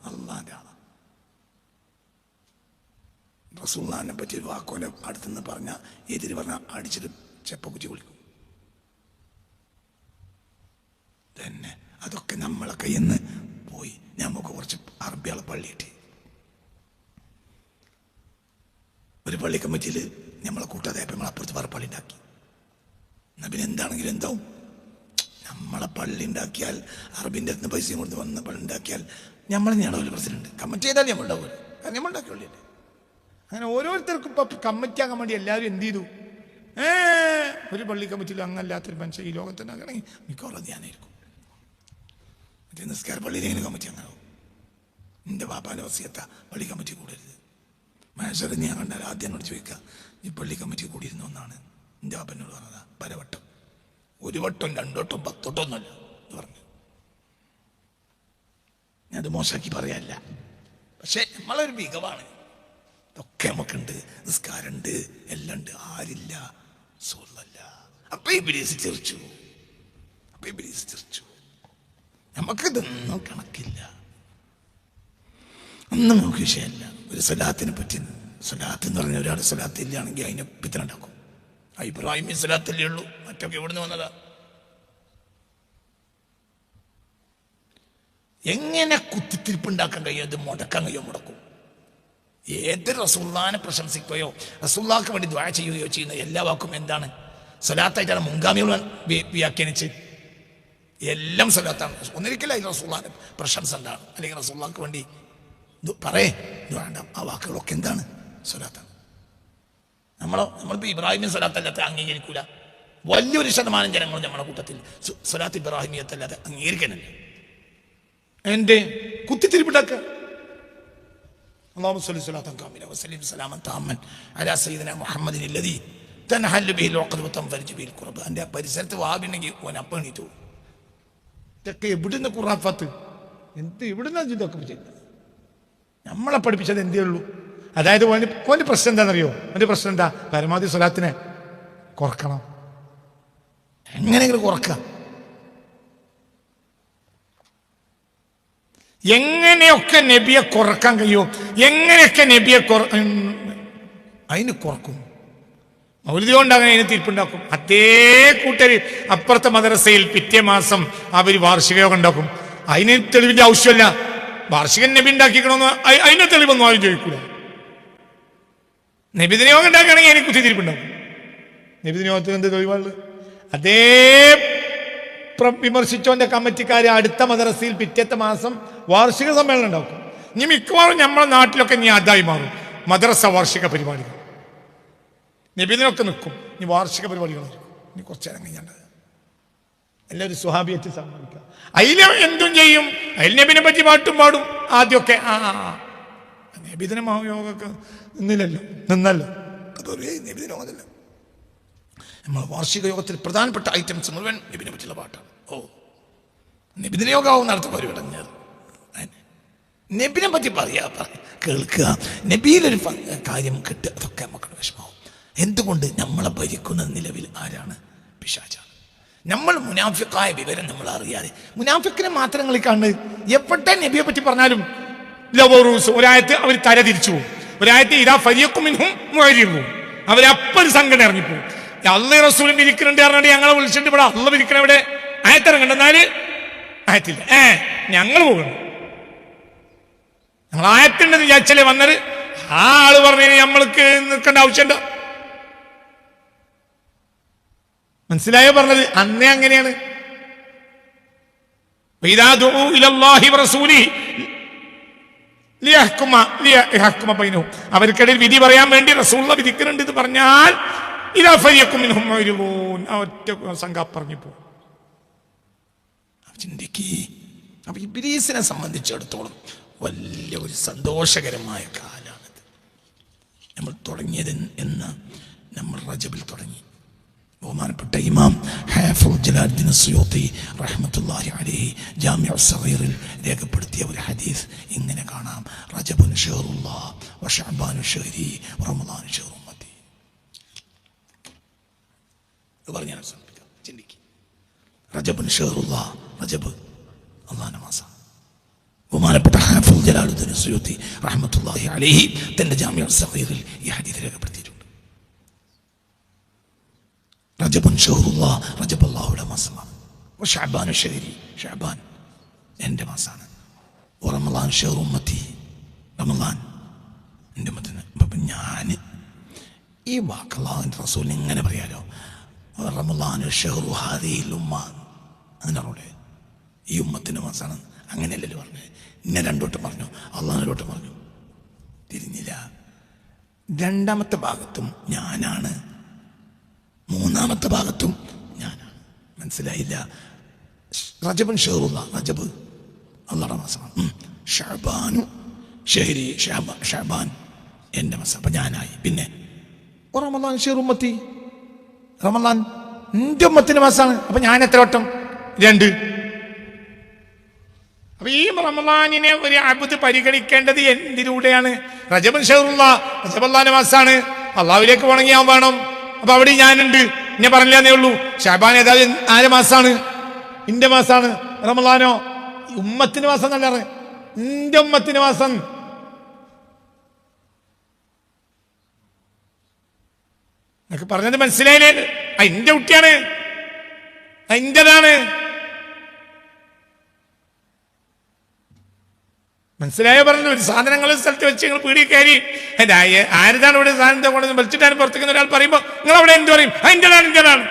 [SPEAKER 2] അള്ളാന്റെ ആളാ. റസൂലുള്ളാഹിനെ പറ്റി ഒരു വാക്കോനെ അടുത്തുനിന്ന് പറഞ്ഞ, എതിര് പറഞ്ഞ അടിച്ചിട്ട് ചെപ്പക്കുറ്റി വിളിക്കും. തന്നെ അതൊക്കെ നമ്മളെ കയ്യിൽ നിന്ന് പോയി. നമുക്ക് കുറച്ച് അറബികളെ പള്ളി കിട്ടി. ഒരു പള്ളി കമ്മിറ്റിയിൽ നമ്മളെ കൂട്ടാതെ നമ്മളപ്പുറത്ത് വേറെ പള്ളി ഉണ്ടാക്കി. എന്നാൽ പിന്നെ എന്താണെങ്കിലും എന്താവും? നമ്മളെ പള്ളി ഉണ്ടാക്കിയാൽ, അറബിൻ്റെ അടുത്ത് പൈസയും കൊടുത്ത് വന്ന പള്ളി ഉണ്ടാക്കിയാൽ നമ്മൾ തന്നെയാണോ പ്രസിഡന്റ്? കമ്മിറ്റി ചെയ്താൽ നമ്മൾ ഉണ്ടാവില്ല. കാരണം നമ്മൾ ഉണ്ടാക്കിയുള്ളൂ. അങ്ങനെ ഓരോരുത്തർക്കും ഇപ്പൊ കമ്മിറ്റി ആകാൻ വേണ്ടി എല്ലാവരും എന്ത് ചെയ്തു? ഒരു പള്ളി കമ്മിറ്റിയിൽ അങ്ങല്ലാത്തൊരു മനുഷ്യൻ ഈ ലോകത്തുണ്ടാകണമെങ്കിൽ മിക്കവാറും ധ്യാനായിരിക്കും. മറ്റേ നിസ്കാര പള്ളിയിൽ എങ്ങനെ കമ്മിറ്റി അങ്ങനെ? എൻ്റെ പാപ്പാൻ്റെ വസിയത്ത പള്ളി കമ്മിറ്റി കൂടരുത്. മനുഷ്യരെ ഞാൻ കണ്ടാൽ ആദ്യം എന്നോട് ചോദിക്കുക, ഈ പള്ളി കമ്മിറ്റി കൂടിയിരുന്ന ഒന്നാണ്. എൻ്റെ പാപ്പനോട് പറഞ്ഞതാ, പലവട്ടം, 1 വട്ടം 2 വട്ടം 10 വട്ടം ഒന്നുമല്ല എന്ന് പറഞ്ഞു. ഞാനത് മോശമാക്കി പറയാല്ല, പക്ഷെ നമ്മളൊരു മികവാണ്. ഇതൊക്കെ നമുക്കുണ്ട്, നിസ്കാരമുണ്ട്, എല്ലാം ഉണ്ട്. ആരില്ല? റസൂലുള്ളാഹി. അപ്പൊ ഇബ്ലീസ് ചിരിച്ചു. നമുക്കിതൊന്നും കണക്കില്ല, ഒന്നും നമുക്ക് വിഷയമല്ല. ഒരു സ്വലാത്തിനെ പറ്റി, സ്വലാത്ത് എന്ന് പറഞ്ഞാൽ ഒരാൾ സ്വലാത്ത് ഇല്ലാണെങ്കിൽ അതിനെ പിത്തന ഉണ്ടാക്കും. ഇബ്രാഹിം സ്വലാത്തല്ലേ ഉള്ളൂ, മറ്റൊക്കെ എവിടുന്ന് വന്നതാ? എങ്ങനെ കുത്തിത്തിരിപ്പുണ്ടാക്കാൻ കഴിയും? അത് മുടക്കാൻ കഴിയോ? മുടക്കും. ഏത് റസൂലുള്ളാഹിനെ പ്രശംസിക്കുകയോ റസൂലുള്ളാഹിക്ക് വേണ്ടി ദുആ ചെയ്യുകയോ ചെയ്യുന്ന എല്ലാ വാക്കും എന്താണ്? സ്വലാത്തായിട്ടാണ് മുൻഗാമികൾ വ്യാഖ്യാനിച്ച്. എല്ലാം സ്വലാത്താണ്. ഒന്നിരിക്കല റസൂലുള്ളാഹിന്റെ പ്രശംസ എന്താണ്, അല്ലെങ്കിൽ റസൂലുള്ളാഹിക്ക് വേണ്ടി ആ വാക്കുകളൊക്കെ എന്താണ്? സ്വലാത്താണ്. നമ്മളിപ്പോൾ ഇബ്രാഹിമിൻ സ്വലാത്തല്ലാത്ത അംഗീകരിക്കൂല. വലിയൊരു ശതമാനം ജനങ്ങളും നമ്മുടെ കൂട്ടത്തിൽ സ്വലാത്ത് ഇബ്രാഹിമിയത്തല്ലാതെ അംഗീകരിക്കാനല്ലേ. എന്റെ കുത്തിത്തിരിപ്പിട്ടാക്കുക. اللهم صل صلاة كاملة وسلم سلاما تاما على سيدنا محمد الذي تنحل به العقد وتنفرج به الكرب. എൻ്റെ ആ പരിസരത്ത് വാബിനെങ്കിൽ ഓൻ അപ്പം എണീറ്റു. ഇതൊക്കെ എവിടുന്ന് ഖുറാഫത്ത്? എവിടുന്ന ഇതൊക്കെ ചെയ്യുന്നത്? നമ്മളെ പഠിപ്പിച്ചത് എന്തേ ഉള്ളൂ? അതായത് ഓൻ്റെ പ്രശ്നം എന്താണെന്നറിയോ? ഓൻ്റെ പ്രശ്നം എന്താ? പരമാവധി സ്വലാത്തിനെ കുറക്കണം. എങ്ങനെയെങ്കിലും കുറക്കാം. എങ്ങനെയൊക്കെ നബിയെ കുറക്കാൻ കഴിയോ? എങ്ങനെയൊക്കെ നബിയെ അതിന് കുറക്കും. മൗലിദ് കൊണ്ടാകും, അതിന് തീർപ്പുണ്ടാക്കും. അതേ കൂട്ടര് അപ്പുറത്തെ മദ്രസയിൽ പിറ്റേ മാസം അവർ വാർഷിക യോഗം ഉണ്ടാക്കും. അതിന് തെളിവിന്റെ ആവശ്യമല്ല. വാർഷികൻ നബി ഉണ്ടാക്കിക്കണമെന്ന് അതിന്റെ തെളിവൊന്നും ആരും ചോദിക്കൂല. നബിദിന യോഗം ഉണ്ടാക്കുകയാണെങ്കിൽ എനിക്ക് കുത്തിത്തിരിപ്പുണ്ടാക്കും. നബിദിന യോഗത്തിന് എന്ത് തെളിവാണ്? അതേ വിമർശിച്ചോന്റെ കമ്മിറ്റിക്കാർ അടുത്ത മദ്രസയിൽ പിറ്റേത്തെ മാസം വാർഷിക സമ്മേളനം ഉണ്ടാക്കും. ഇനി മിക്കവാറും നമ്മളെ നാട്ടിലൊക്കെ ഇനി അതായി മാറും മദ്രസ വാർഷിക പരിപാടികൾ. നബിദിനൊക്കെ നിൽക്കും, ഇനി വാർഷിക പരിപാടികൾ ഇനി കുറച്ചു നേരം കഴിഞ്ഞാൽ എല്ലാവരും സ്വഹാബിയറ്റ് സമ്മതിക്കുക. അതിൽ എന്തും ചെയ്യും. അതിൽ നബിനെ പറ്റി പാട്ടും പാടും. ആദ്യമൊക്കെ നബിദിന യോഗമൊക്കെ നിന്നല്ലോ. അതൊരു നബിദിന യോഗമല്ല. നമ്മൾ വാർഷിക യോഗത്തിൽ പ്രധാനപ്പെട്ട ഐറ്റംസ് മുഴുവൻ നബിനെ പറ്റിയുള്ള പാട്ടാണ്. നബിദിന യോഗമാവും നടത്തി പരിപാടി. നബിനെ പറ്റി കേൾക്കുക, നബിയിലൊരു കാര്യം കിട്ടുക, അതൊക്കെ നമുക്കുള്ള വിഷമാവും. എന്തുകൊണ്ട്? നമ്മളെ ഭരിക്കുന്ന നിലവിൽ ആരാണ്? പിശാചാണ്. നമ്മൾ മുനാഫിക്കായ വിവരം നമ്മൾ അറിയാതെ മുനാഫിക്കിനെ മാത്രങ്ങളിൽ കണ്ട് എവിടെ നബിയെ പറ്റി പറഞ്ഞാലും ഒരായത്ത് അവർ തല തിരിച്ചു പോകും. ഒരായത്ത് ഇതാ ഫരിയക്കും മിൻഹും മുഅരിദൂൻ, അവരപ്പം സംഘടന ഇറങ്ങിപ്പോകും. അള്ളാഹു റസൂലും ഇരിക്കുന്നുണ്ട് പറഞ്ഞിട്ട് ഞങ്ങളെ വിളിച്ചിട്ട് ഇവിടെ അള്ള ഇരിക്കണ ഇവിടെ ആയത്തിറങ്ങണ്ടെന്നാല് ആയത്തില്ല. ഞങ്ങൾ പോകണം. ഞങ്ങൾ ആയത്തുണ്ടെന്ന് വിചാരിച്ചല്ലേ വന്നത്. ആ ആള് പറഞ്ഞു നമ്മൾക്ക് നിൽക്കേണ്ട ആവശ്യമുണ്ടോ? മനസ്സിലായോ പറഞ്ഞത്? അന്നേ അങ്ങനെയാണ്. അവർക്കിടയിൽ വിധി പറയാൻ വേണ്ടി റസൂലുള്ളാഹി വിധിക്കുന്നുണ്ട് എന്ന് പറഞ്ഞാൽ ഇതാ ഫരിയക്കും മിൻഹും മുഅരിദൂൻ, ഒറ്റ സംഘം പറഞ്ഞു പോകും. ചിന്തിക്ക്. അപ്പൊ ഇബ്ലീസിനെ സംബന്ധിച്ചിടത്തോളം വലിയ ഒരു സന്തോഷകരമായ കാലാണിത്. നമ്മൾ തുടങ്ങിയത് എന്ന് നമ്മൾ റജബിൽ തുടങ്ങി. ബഹുമാനപ്പെട്ട ഇമാം ഹാഫിദ് ജലാലുദ്ദീൻ സുയൂത്തി റഹ്മത്തുള്ളാഹി അലൈഹി ജാമിഉ സഗീറിൽ രേഖപ്പെടുത്തിയ ഒരു ഹദീസ് ഇങ്ങനെ കാണാം: റജബുൻ ശഹറുല്ലാഹ് വശഅബാനു ശഹരി വറമളാനു ശഹറു ഉമ്മത്തി. പറഞ്ഞാൽ ചിന്തിക്ക്. റജബുൻ ശഹറുല്ലാഹ്, റജബ് അല്ലാഹുവിന്റെ മാസം. ബഹുമാനപ്പെട്ട ഹാഫിദ് ജലാലുദ്ദീൻ സുയൂത്തി റഹ്മത്തുള്ളാഹി അലൈഹി തന്റെ ജാമിഉ സഗീറിൽ ഈ ഹദീസ് രേഖപ്പെടുത്തിയിട്ടുണ്ട്. റജബുൻ ശഹറുല്ലാഹ്, റജബ് അല്ലാഹുവിന്റെ മാസമാണ്. വശഅബാനു ശഹരി, ശഅബാൻ എൻ്റെ മാസമാണ്. വറമളാൻ ശഹറു ഉമ്മത്തി, റമളാൻ എൻ്റെ ഉമ്മത്തിന്. അപ്പം ഞാൻ ഈ വാക്ക് അല്ലാഹുവിൻ്റെ റസൂൽ ഇങ്ങനെ പറയാലോ, റമളാനു ശഹറു ഹാദിഹിൽ ഉമ്മ, അതിനോടെ ഈ ഉമ്മത്തിൻ്റെ മാസമാണ്. അങ്ങനെയല്ലല്ലോ പറഞ്ഞത്. ഇന്നെ രണ്ടോട്ടം പറഞ്ഞു, അള്ളാഹിനോട്ടം പറഞ്ഞു, തിരിഞ്ഞില്ല. രണ്ടാമത്തെ ഭാഗത്തും ഞാനാണ്, മൂന്നാമത്തെ ഭാഗത്തും ഞാനാണ്. മനസ്സിലായില്ല? റജബുൻ ഷഹറുല്ലാഹ്, റജബ് അള്ളാഹുടെ മാസമാണ്. ഷഅബാനു ഷഹരി, ഷഅബാൻ എൻ്റെ മാസം. അപ്പം ഞാനായി. പിന്നെ റമളാൻ ഷഹറു ഉമ്മത്തി, റമളാൻ എൻ്റെ ഉമ്മത്തിൻ്റെ മാസമാണ്. അപ്പം ഞാൻ എത്ര വട്ടം? 2. അപ്പൊ ഈ റമളാനിനെ ഒരു അബ്ദ് പരിഗണിക്കേണ്ടത് എന്തിലൂടെയാണ്?
[SPEAKER 1] റജബൻ ഷഹറുള്ള റജബല്ലാന്റെ മാസമാണ്. അള്ളാഹുവിലേക്ക് വണങ്ങിയാൻ വേണം. അപ്പൊ അവിടെ ഞാനുണ്ട്. ഞാൻ പറഞ്ഞില്ലേ ഉള്ളൂ. ഷാബാൻ ഏതായാലും ആരെ മാസമാണ്? ഇന്റെ മാസമാണ്. റമളാനോ ഉമ്മത്തിന്റെ മാസം എന്നല്ല പറഞ്ഞത്, എന്റെ ഉമ്മത്തിന്റെ മാസം. എനിക്ക് പറഞ്ഞത് മനസ്സിലായില്ലേ? എന്റെ കുട്ടിയാണ്, എന്റേതാണ്. മനസ്സിലായോ പറഞ്ഞത്? ഒരു സാധനങ്ങളും സ്ഥലത്ത് വെച്ച് നിങ്ങൾ പീടി കയറി ആരതാണ് ഇവിടെ സാധനത്തെ കൊണ്ട് വലിച്ചിട്ടാണ് പുറത്തേക്കുന്ന ഒരാൾ പറയുമ്പോൾ നിങ്ങൾ അവിടെ എന്ത് പറയും? എന്റേതാണ്, എന്റേതാണ്.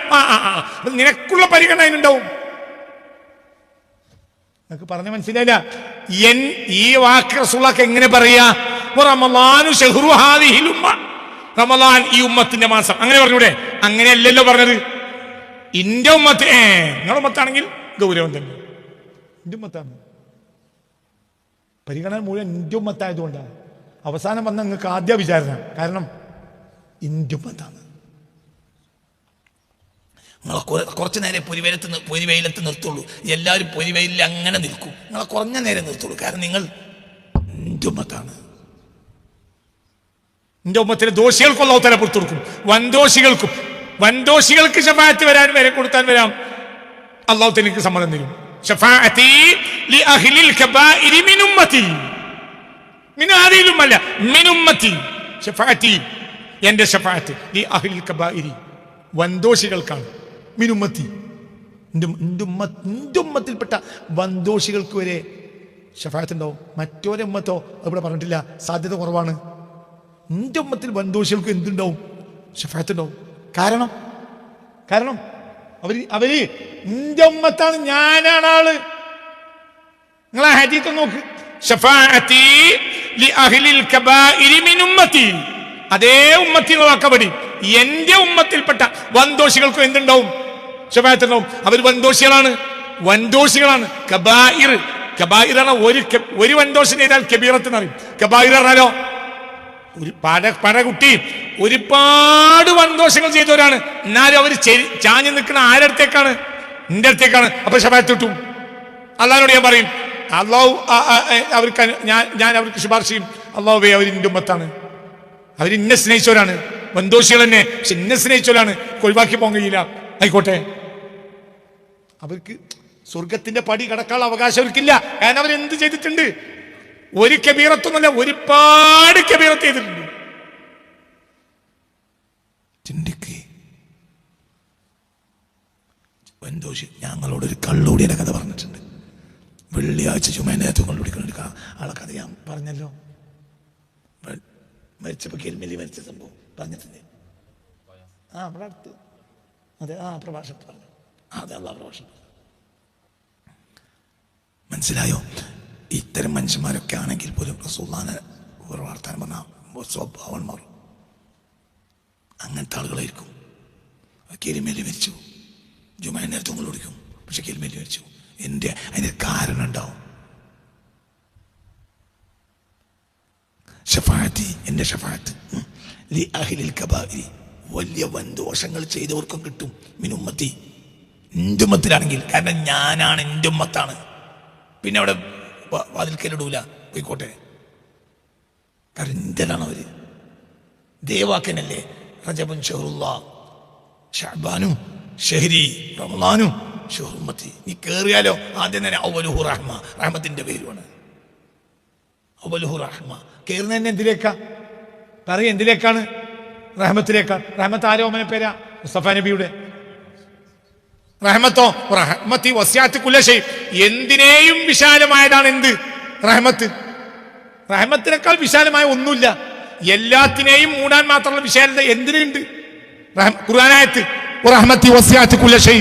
[SPEAKER 1] നിനക്കുള്ള പരിഗണന അതിനുണ്ടാവും. നിങ്ങൾക്ക് പറഞ്ഞ മനസ്സിലായില്ല. ഈ വാക്ക് റസൂലുള്ളാഹിക്ക് എങ്ങനെ പറയാ? റമളാനു ശഹ്റു ഹാദിഹിൽ ഉമ്മ, റമളാൻ ഈ ഉമ്മത്തിന്റെ മാസം. അങ്ങനെ പറഞ്ഞൂടെ? അങ്ങനെയല്ലല്ലോ പറഞ്ഞത്. ഇന്റെ ഉമ്മത്ത്. നിങ്ങളുടെ ഉമ്മത്താണെങ്കിൽ ഗൗരവം തന്നെ. എന്റെ ഉമ്മത്താണ് പരിഗണന മുഴുവൻ എന്റെ ഉമ്മത്തായതുകൊണ്ടാണ്. അവസാനം വന്ന നിങ്ങൾക്ക് ആദ്യ വിചാരണ. കാരണം എന്റെ ഉമ്മത്താണ്.
[SPEAKER 2] നിങ്ങളെ കുറച്ച് നേരം പൊരിവെയിലത്ത് നിർത്തുള്ളൂ. എല്ലാവരും പൊരിവെയിലിൽ അങ്ങനെ നിൽക്കും. നിങ്ങളെ കുറഞ്ഞ നേരം നിർത്തുള്ളൂ. കാരണം നിങ്ങൾ എൻ്റെ ഉമ്മത്താണ്.
[SPEAKER 1] എന്റെ ഉമ്മത്തിലെ ദോഷികൾക്കും അല്ലാഹു തആല പുറത്തു കൊടുക്കും. വൻദോഷികൾക്ക് ശഫാഅത്ത് വരാൻ വരെ കൊടുക്കാൻ വരാം. അല്ലാഹു തആല എനിക്ക് സമ്മതം തരും. ശഫാഅത്തി ലി അഹ്ലിൽ കബായിരി മിൻ ഉമ്മത്തി. മിൻ ആദിലും അല്ല, മിൻ ഉമ്മത്തി. ശഫാഅത്തി, എന്റെ ശഫാഅത്ത് ലി അഹ്ലിൽ കബായിരി, വൻദോഷികൾക്കാണ്. മിൻ ഉമ്മത്തി, എന്റെ ഉമ്മത്തിൽപ്പെട്ട വൻദോഷികൾക്ക് വരെ ശഫാഅത്ത് ഉണ്ടാവും. മറ്റൊരു ഉമ്മത്തോ ഇവിടെ പറഞ്ഞിട്ടില്ല, സാധ്യത കുറവാണ്. എന്റെ ഉമ്മത്തിൽ വൻദോഷികൾക്ക് എന്തുണ്ടാവും? ശഫാഅത്ത് ഉണ്ടാവും. കാരണം അവര് എന്റെ ഉമ്മത്താണ്, ഞാനാണ് ആള്. നിങ്ങളെ ഹദീസ് നോക്ക്. ശഫാഅത്തി ലി അഹ്ലിൽ കബായിരി മിൻ ഉമ്മത്തി. അതേ ഉമ്മത്തികളാക്കപടി എന്റെ ഉമ്മത്തിൽപ്പെട്ട വൻദോഷികൾക്കും എന്തുണ്ടാവും? ശഫാഅത്ത് ഉണ്ടാവും. അവർ വൻദോഷികളാണ്. കബായിർ ആണ്. ഒരു വൻദോഷം ചെയ്താൽ കബീറത്ത് എന്നറിയും. കബായിർ പറഞ്ഞാലോ ഒരു പടകുട്ടി ഒരുപാട് വൻദോഷങ്ങൾ ചെയ്തവരാണ്. എന്നാലും അവർ ചാഞ്ഞു നിൽക്കുന്ന ആരടുത്തേക്കാണ്? എന്റെ അടുത്തേക്കാണ്. അപ്പൊ ശഫാഅത്ത് കിട്ടും. അള്ളാഹിനോട് ഞാൻ പറയും, അള്ളാഹു അവർക്ക് ഞാൻ അവർക്ക് ശുപാർശ ചെയ്യും. അള്ളാഹുവേ, അവർ എന്റെ ഉമ്മത്താണ്, അവർ ഇന്നെ സ്നേഹിച്ചവരാണ്. വൻദോഷികൾ തന്നെ, പക്ഷെ ഇന്നെ സ്നേഹിച്ചവരാണ്. ഒഴിവാക്കി പോകാൻ കഴിയില്ല. ആയിക്കോട്ടെ, അവർക്ക് സ്വർഗത്തിന്റെ പടി കടക്കാനുള്ള അവകാശം അവർക്കില്ല. കാരണം അവരെന്ത് ചെയ്തിട്ടുണ്ട്? ഒരു കബീറത്തൊന്നുമല്ല, ഒരുപാട് കബീറത്ത് ചെയ്തിട്ടുണ്ട്.
[SPEAKER 2] ചിന്തിക്ക്. വൻദോഷി ഞങ്ങളോടൊരു കള്ളുകൂടിയുടെ കഥ പറഞ്ഞിട്ടുണ്ട്. വെള്ളിയാഴ്ച ചുമേനകത്ത് കള്ളുടിക്കുന്ന ആളെ കഥ ഞാൻ പറഞ്ഞല്ലോ. മരിച്ചപ്പോൾ കെൽമെലി മരിച്ച സംഭവം പറഞ്ഞിട്ടുണ്ട്. നമ്മുടെ അടുത്ത് അതെ, പ്രഭാഷണത്തിൽ പറഞ്ഞു. അതെ, പ്രഭാഷണം. മനസ്സിലായോ? ഇത്തരം മനുഷ്യന്മാരൊക്കെ ആണെങ്കിൽ പോലും റസൂലുള്ളാഹിനെ ഒരു വർത്താനം പറഞ്ഞാൽ സ്വഭാവം മാറും. അങ്ങനത്തെ ആളുകളായിരിക്കും. കെലിമേലി മരിച്ചു, ജുമാ നേരത്തെ നിങ്ങൾ ഓടിക്കും, പക്ഷെ കെലിമേലി മരിച്ചു. അതിൻ്റെ കാരണം ഉണ്ടാവും. ഷഫാഅത്തി, എൻ്റെ ഷഫാഅത്ത് ലി അഹ്ലിൽ കബായിരി, വലിയ വൻദോഷങ്ങൾ ചെയ്തവർക്കും കിട്ടും. മിൻ ഉമ്മത്തി, എൻ്റെ ഉമ്മത്തിലാണെങ്കിൽ. കാരണം ഞാനാണ്, എൻ്റെ ഉമ്മത്താണ്. പിന്നെ അവിടെ വാതിൽക്കലിടൂല, പോയിക്കോട്ടെ. കാരണം എന്തിനാണ് അവര്? ദേവാക്കനല്ലേ? റജബുൻ ഷഹ്റുല്ലാഹ്, ശഅബാനും ഷഹ്രി, റമളാനും ഷഹ്റുമ്മത്തി. നീ കേറിയാലോ ആദ്യം തന്നെ അവലുഹു റഹ്മ, റഹ്മത്തിന്റെ പേരുമാണ്. അവലുഹു റഹ്മ. കേറുന്ന തന്നെ എന്തിലേക്കാ പറയും? എന്തിലേക്കാണ്? റഹ്മത്തിലേക്കാണ്. റഹ്മത്ത് ആരോമന പേരാ? മുസ്തഫ നബിയുടെ. റഹ്മത്തോ റഹ്മത്തി വസിഅത്ത് കുല്ല ശൈ, എന്തിനേയും വിശാലമായതാണ് എന്ത്? റഹ്മത്ത്. റഹ്മത്തിനേക്കാൾ വിശാലമായ ഒന്നുമില്ല. എല്ലാത്തിനെയും മൂടാൻ മാത്രമുള്ള വിശാലത എന്തിനുണ്ട്? ഖുർആനായത്ത് റഹ്മത്തി വസിഅത്ത് കുല്ല ശൈ.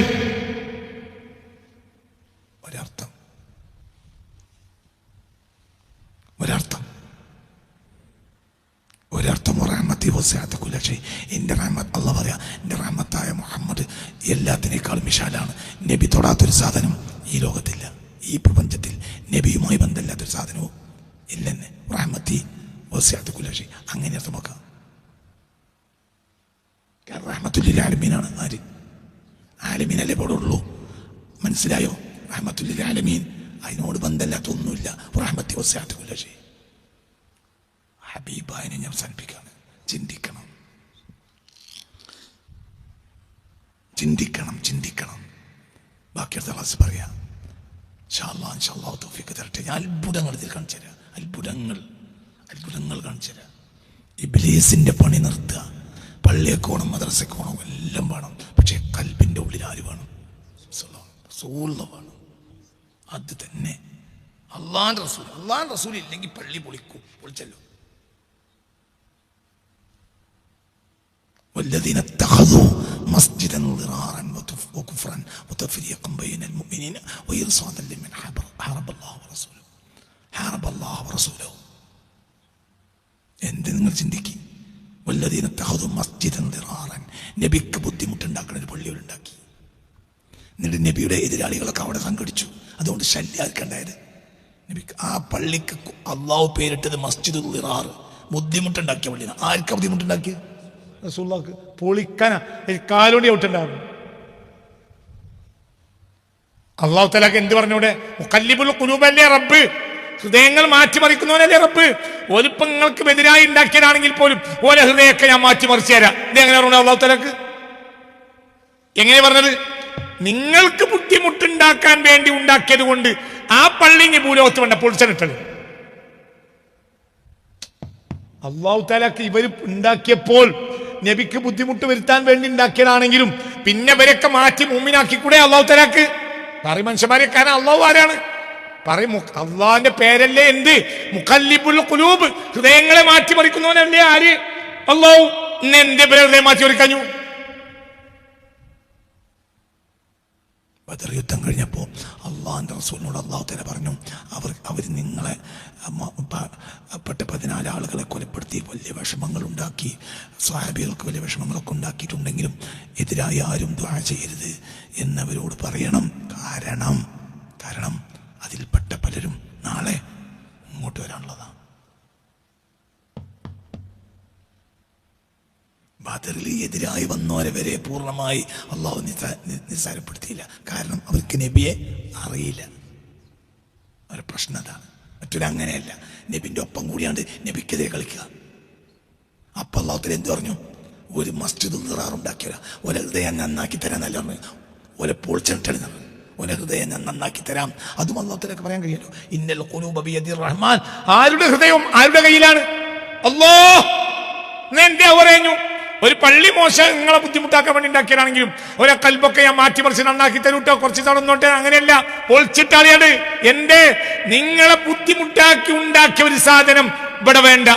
[SPEAKER 2] ഒരർത്ഥം റഹ്മത്തി വസിഅത്ത് കുല്ല ശൈ. എൻ്റെ റഹ്മത്ത്, അല്ലാഹ് പറയാ, എൻ്റെ റഹ്മത്തായ മുഹമ്മദ് എല്ലാത്തിനേക്കാളും വിശാലാണ്. നബി തൊടാത്തൊരു സാധനം ഈ ലോകത്തില്ല, ഈ പ്രപഞ്ചത്തിൽ നബിയുമായി ബന്ധമില്ലാത്തൊരു സാധനവും ഇല്ലെന്ന്. റഹ്മത്തി വസിഅത്ത് കുല്ല ശൈ അങ്ങനെ അർത്ഥമാക്കാം. കാരണം റഹ്മത്തുല്ലിൽ ആലമീനാണ്. ആര്? ആലമീനല്ലേ പോടുള്ളൂ. മനസ്സിലായോ? റഹ്മത്തുല്ലിൽ ആലമീൻ, അതിനോട് ബന്ധമില്ലാത്ത ഒന്നുമില്ല. റഹ്മത്തി വസിഅത്ത് കുല്ല ശൈ. ഹബീബായനെ ഞാൻ അവസാനിപ്പിക്കുകയാണ്. ചിന്തിക്കണം, ചിന്തിക്കണം, ചിന്തിക്കണം. ബാക്കി അടുത്ത ക്ലാസ് പറയാം. ഇൻഷാ അല്ലാഹു തൗഫീഖ് തരട്ടെ. ഞാൻ അത്ഭുതങ്ങൾ ഇതിൽ കാണിച്ചു തരാം. അത്ഭുതങ്ങൾ കാണിച്ചു തരാം. ഇബ്ലീസിന്റെ പണി നിർത്തുക. പള്ളിയേക്കോണം, മദ്രസക്കോണം എല്ലാം വേണം. പക്ഷെ കൽബിന്റെ ഉള്ളിൽ ആര് വേണം? റസൂൽ വേണം. അത് തന്നെ അള്ളാഹുവിന്റെ റസൂൽ. അള്ളാഹുവിന്റെ റസൂൽ ഇല്ലെങ്കിൽ പള്ളി പൊളിച്ചല്ലോ. والذين اتخذوا مسجدا ضرارا وكفرا وتفريقا بين المؤمنين وإرصادا لمن حارب الله ورسوله. എന്ത് നിങ്ങൾ ചിന്തിക്കും? والذين اتخذوا مسجدا ضرارا, നബിക്ക് ബുദ്ധിമുട്ടുണ്ടാക്കുന്ന ഒരു പള്ളി ഉണ്ടാക്കി. എന്നിട്ട് നബിയുടെ എതിരാളികളൊക്കെ അവിടെ സംഘടിച്ചു. അതുകൊണ്ട് ശല്യാർക്കുണ്ടായത് നബിക്ക്. ആ പള്ളിക്ക് അള്ളാഹു പേരിട്ടത് മസ്ജിദുൽ ദിറാർ, ബുദ്ധിമുട്ടുണ്ടാക്കിയ പള്ളിയാണ്. ആർക്കാ ബുദ്ധിമുട്ടുണ്ടാക്കിയത്?
[SPEAKER 1] റസൂലുള്ളാഹിക്ക്. പൊളിക്കാനാ കാലുകൊണ്ട് ചവിട്ടുണ്ടായിരുന്നു. അള്ളാഹു തആലക്ക് എന്ത് പറഞ്ഞൂടെ? മുഖല്ലിബുൽ ഖുലൂബല്ലേ റബ്ബ്, ഹൃദയങ്ങൾ മാറ്റിമറിക്കുന്നവനല്ലേ റബ്ബ്. ഒലിപ്പം നിങ്ങൾക്ക് എതിരായി ഉണ്ടാക്കിയതാണെങ്കിൽ പോലും ഓരോ ഹൃദയമൊക്കെ ഞാൻ മാറ്റിമറിച്ചു തരാം. ഇത് എങ്ങനെ പറഞ്ഞു അള്ളാഹു തആലക്ക്? എങ്ങനെ പറഞ്ഞത്? നിങ്ങൾക്ക് ബുദ്ധിമുട്ടുണ്ടാക്കാൻ വേണ്ടി ഉണ്ടാക്കിയത് കൊണ്ട് ആ പള്ളി ഭൂലോകത്ത് വേണ്ട പൊളിച്ചിട്ടത്. അള്ളാഹു തആലക്ക് ഇവർ ഉണ്ടാക്കിയപ്പോൾ നബിക്ക് ബുദ്ധിമുട്ട് വരുത്താൻ വേണ്ടി ഉണ്ടാക്കിയതാണെങ്കിലും പിന്നെ ഇവരൊക്കെ മാറ്റി മുഅ്മിനാക്കി കൂടെ അള്ളാഹു തആലക്ക്? പറയും മനുഷ്യന്മാരെ, കാരണം അള്ളാഹു ആരാണ്? പറയും അള്ളാഹിന്റെ പേരല്ലേ എന്ത്? മുഖല്ലിബുൽ ഖുലൂബ്, ഹൃദയങ്ങളെ മാറ്റിമറിക്കുന്നവനല്ലേ ആര്? അള്ളാഹു. ഇന്ന് എന്റെ പേര് ഹൃദയം മാറ്റിമറിക്കഞ്ഞു.
[SPEAKER 2] ബദർ യുദ്ധം കഴിഞ്ഞപ്പോൾ അള്ളാഹിന്റെ റസൂലിനോട് അള്ളാഹു തആല പറഞ്ഞു, അവർ നിങ്ങളെ പെട്ട 14 ആളുകളെ കൊലപ്പെടുത്തി വലിയ വിഷമങ്ങൾ ഉണ്ടാക്കി, സ്വഹാബികൾക്ക് വലിയ വിഷമങ്ങളൊക്കെ ഉണ്ടാക്കിയിട്ടുണ്ടെങ്കിലും എതിരായി ആരും ദുആ ചെയ്യരുത് എന്നവരോട് പറയണം. കാരണം അതിൽപ്പെട്ട പലരും നാളെ ഇങ്ങോട്ട് വരാനുള്ളതാണ്. ബദറിൽ എതിരായി വന്നവരെ വരെ പൂർണ്ണമായി അള്ളാഹു നിസ്സാരപ്പെടുത്തിയില്ല. കാരണം അവർക്ക് നബിയെ അറിയില്ല. ഒരു പ്രശ്നം അതാണ്. മറ്റൊരങ്ങനെയല്ല. നബിന്റെ ഒപ്പം കൂടിയാണ്ട് നബിക്കെതിരെ കളിക്കുക. അപ്പൊ അള്ളാഹു തആല എന്ത് പറഞ്ഞു? ഒരു മസ്ജിദുൽ ദിറാർ ഉണ്ടാക്കിയവരാ, ഒരു ഹൃദയം നന്നാക്കി തരാന്നല്ല പറഞ്ഞു. ഒരു പൊളിച്ചിട്ടാണ് ഒരു ഹൃദയം ഞാൻ നന്നാക്കി തരാം. അതും അള്ളാഹു തആലക്ക് പറയാൻ കഴിയല്ലോ. ഇന്നൽ ഖുലൂബ ബിയദിർ റഹ്മാൻ.
[SPEAKER 1] ആരുടെ ഹൃദയം ആരുടെ കയ്യിലാണ്? അല്ലാഹ്. എന്തേ പറഞ്ഞു? ഒരു പള്ളി മോശം നിങ്ങളെ ബുദ്ധിമുട്ടാക്കാൻ വേണ്ടി ഉണ്ടാക്കിയതാണെങ്കിലും ഒരേ കൽബൊക്കെ ഞാൻ മാറ്റിമറിച്ച് നന്നാക്കി തരൂട്ടോ, കുറച്ച് തടന്നോട്ടെ. അങ്ങനെയല്ല, പൊളിച്ചിട്ടാളിയാണ്. എന്റെ നിങ്ങളെ ബുദ്ധിമുട്ടാക്കി ഉണ്ടാക്കിയ ഒരു സാധനം ഇവിടെ വേണ്ട.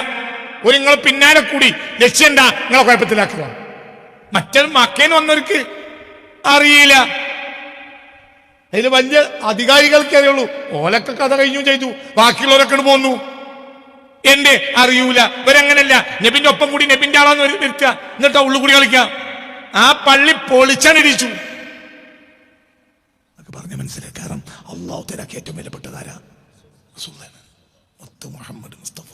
[SPEAKER 1] ഒരു നിങ്ങൾ പിന്നാലെ കൂടി ലക്ഷ്യം എന്താ? നിങ്ങളെ കുഴപ്പത്തിലാക്കുക. മറ്റൊരു മക്കേന്ന് വന്നവർക്ക് അറിയില്ല. അതിന് വലിയ അധികാരികൾക്ക് അറിയുള്ളൂ. ഓലൊക്കെ കഥ കഴിഞ്ഞു ചെയ്തു, ബാക്കിയുള്ളവരൊക്കെ പോന്നു. എന്റെ അറിയൂല. ഇവരങ്ങനല്ല. നബിന്റെ ഒപ്പം കൂടി നബിന്റെ ആളാന്ന് വരുത്തുക, എന്നിട്ട് ഉള്ളു കൂടി കളിക്കുക. ആ പള്ളി പൊളിച്ചണിരിച്ചു.
[SPEAKER 2] പറഞ്ഞ മനസ്സിലായി. കാരണം അള്ളാഹു തആലക്ക് ഏറ്റവും വിലപ്പെട്ടതാരാ? റസൂലാണ്. മുഹമ്മദ് മുസ്തഫ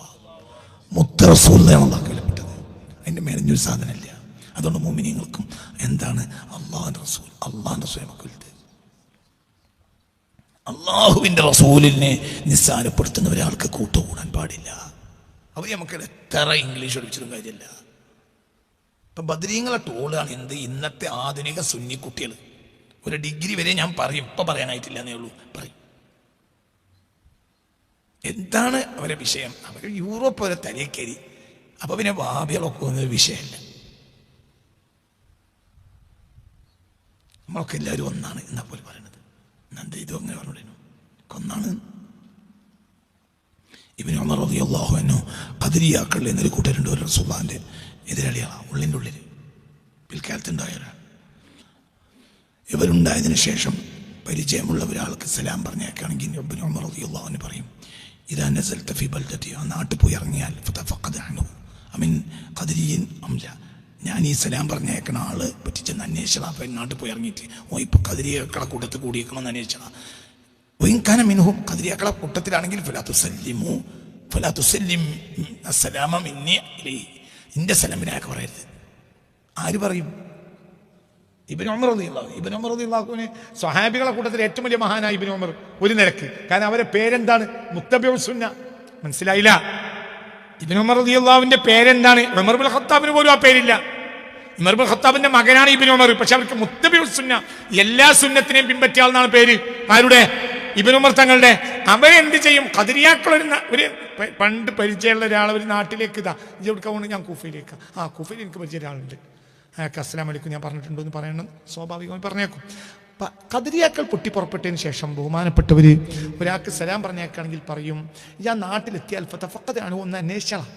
[SPEAKER 2] മുത്ത് റസൂലാണ് അള്ളാഹു വിലപ്പെട്ടത്. അതിന്റെ മേലഞ്ഞൊരു സാധനമില്ല. അതുകൊണ്ട് മുഅ്മിനീങ്ങൾക്കും എന്താണ് അള്ളാഹുവിന്റെ റസൂൽ നമുക്ക് വലുത്. അള്ളാഹുവിന്റെ റസൂലിനെ നിസ്സാരപ്പെടുത്തുന്ന ഒരാൾക്ക് കൂട്ടുകൂടാൻ പാടില്ല. അവർ നമുക്ക് എത്ര ഇംഗ്ലീഷ് പഠിച്ചിട്ടും കാര്യമില്ല. ഇപ്പം ബദരീങ്ങളെ ടോളാണ് എന്ത്? ഇന്നത്തെ ആധുനിക സുന്നി കുട്ടികൾ ഒരു ഡിഗ്രി വരെ ഞാൻ പറയും, ഇപ്പം പറയാനായിട്ടില്ല എന്നേ ഉള്ളൂ, പറയും. എന്താണ് അവരെ വിഷയം? അവർ യൂറോപ്പ് വരെ തലയേക്കരി. അപ്പൊ പിന്നെ വാബികളൊക്കെ ഒന്നും വിഷയമല്ല. നമ്മളൊക്കെ എല്ലാവരും ഒന്നാണ് എന്നാ പോലെ പറയണത്. എന്താ ഇതും അങ്ങനെ പറഞ്ഞു ഒന്നാണ്. ഇബ്നു ഉമർ റളിയല്ലാഹു അൻഹു ഖദരിയാക്കൾ എന്നൊരു കൂട്ടരുണ്ട്. ഒരു റസൂലുള്ളാഹിന്റെ എതിരാളികളാണ്. ഉള്ളിൻ്റെ ഉള്ളിൽ പിൽക്കാലത്തുണ്ടായവരാണ്. ഇവരുണ്ടായതിനു ശേഷം പരിചയമുള്ള ഒരാൾക്ക് സലാം പറഞ്ഞേക്കാണെങ്കിൽ ഇബ്നു ഉമർ റളിയല്ലാഹു അൻഹു പറയും, ഇദാ നസൽത ഫീ ബൽദതി, ആ നാട്ടിൽ പോയി ഇറങ്ങിയാൽ ഫതഫഖദ് അൻഹു അമിൻ ഖദരിയിൻ അംല, ഞാൻ ഈ സലാം പറഞ്ഞേക്കണ ആള് പറ്റിച്ചെന്ന് അന്വേഷിച്ചതാ. അപ്പം നാട്ടിൽ പോയി ഇറങ്ങിയിട്ട് ഓ ഇപ്പൊ ഖദരിയാക്കളെ കൂട്ടത്തിൽ കൂടിയേക്കണമെന്ന് അന്വേഷിച്ചതാ. വൈൻകാന മിൻഹും, ഖദരിയാക്കളെ കൂട്ടത്തിലാണെങ്കിൽ ഫലാ തുസല്ലിം അസ്സലാമ മിന്നി ഇലൈഹി, ഇന്റെ സലാമിനാക്ക് പറയരുത്. ആര് പറയും? ഇബ്നു ഉമർ റളിയല്ലാഹു. ഇബ്നു ഉമർ റളിയല്ലാഹുവിനെ സ്വഹാബികളെ കൂട്ടത്തിൽ ഏറ്റവും വലിയ മഹാനായ ഇബ്നു ഉമർ ഒരു നിരക്ക്. കാരണം അവരെ പേരെന്താണ്? മുത്തബിഉ സുന്ന. മനസ്സിലായില്ല?
[SPEAKER 1] ഇബ്നു ഉമർ റളിയല്ലാഹുവിന്റെ പേരെന്താണ്? ഉമർ ഇബ്നുൽ ഖത്താബിന് പോലും ആ പേരില്ല. ഉമർ ഇബ്നുൽ ഖത്താബിന്റെ മകനാണ് ഇബ്നു ഉമർ. പക്ഷെ അവർക്ക് മുത്തബിഉ സുന്ന, എല്ലാ സുന്നത്തിനെയും പിൻപറ്റിയ ആളെന്നാണ് പേര്. ആരുടെ? ഇബ്നു ഉമർ തങ്ങളുടെ. അവരെന്ത് ചെയ്യും? ഖദരിയാക്കൾ ഒരു പണ്ട് പരിചയമുള്ള ഒരാൾ ഒരു നാട്ടിലേക്ക് ഇതാ എവിടുക്കാവുകൊണ്ട് ഞാൻ കൂഫയിലേക്ക്, കൂഫയിൽ എനിക്ക് പരിചയ ഒരാളുണ്ട്, അയാൾക്ക് അസ്സലാമു അലൈക്കും ഞാൻ പറഞ്ഞിട്ടുണ്ടോ എന്ന് പറയണം, സ്വാഭാവികമായി പറഞ്ഞേക്കും. ഖദരിയാക്കൾ പൊട്ടിപ്പുറപ്പെട്ടതിന് ശേഷം ബഹുമാനപ്പെട്ടവർ ഒരാൾക്ക് സലാം പറഞ്ഞേക്കാണെങ്കിൽ പറയും, ഞാൻ നാട്ടിലെത്തിയാൽ ഫതഫഖദ് ഒന്ന് അന്വേഷിച്ചാളാം,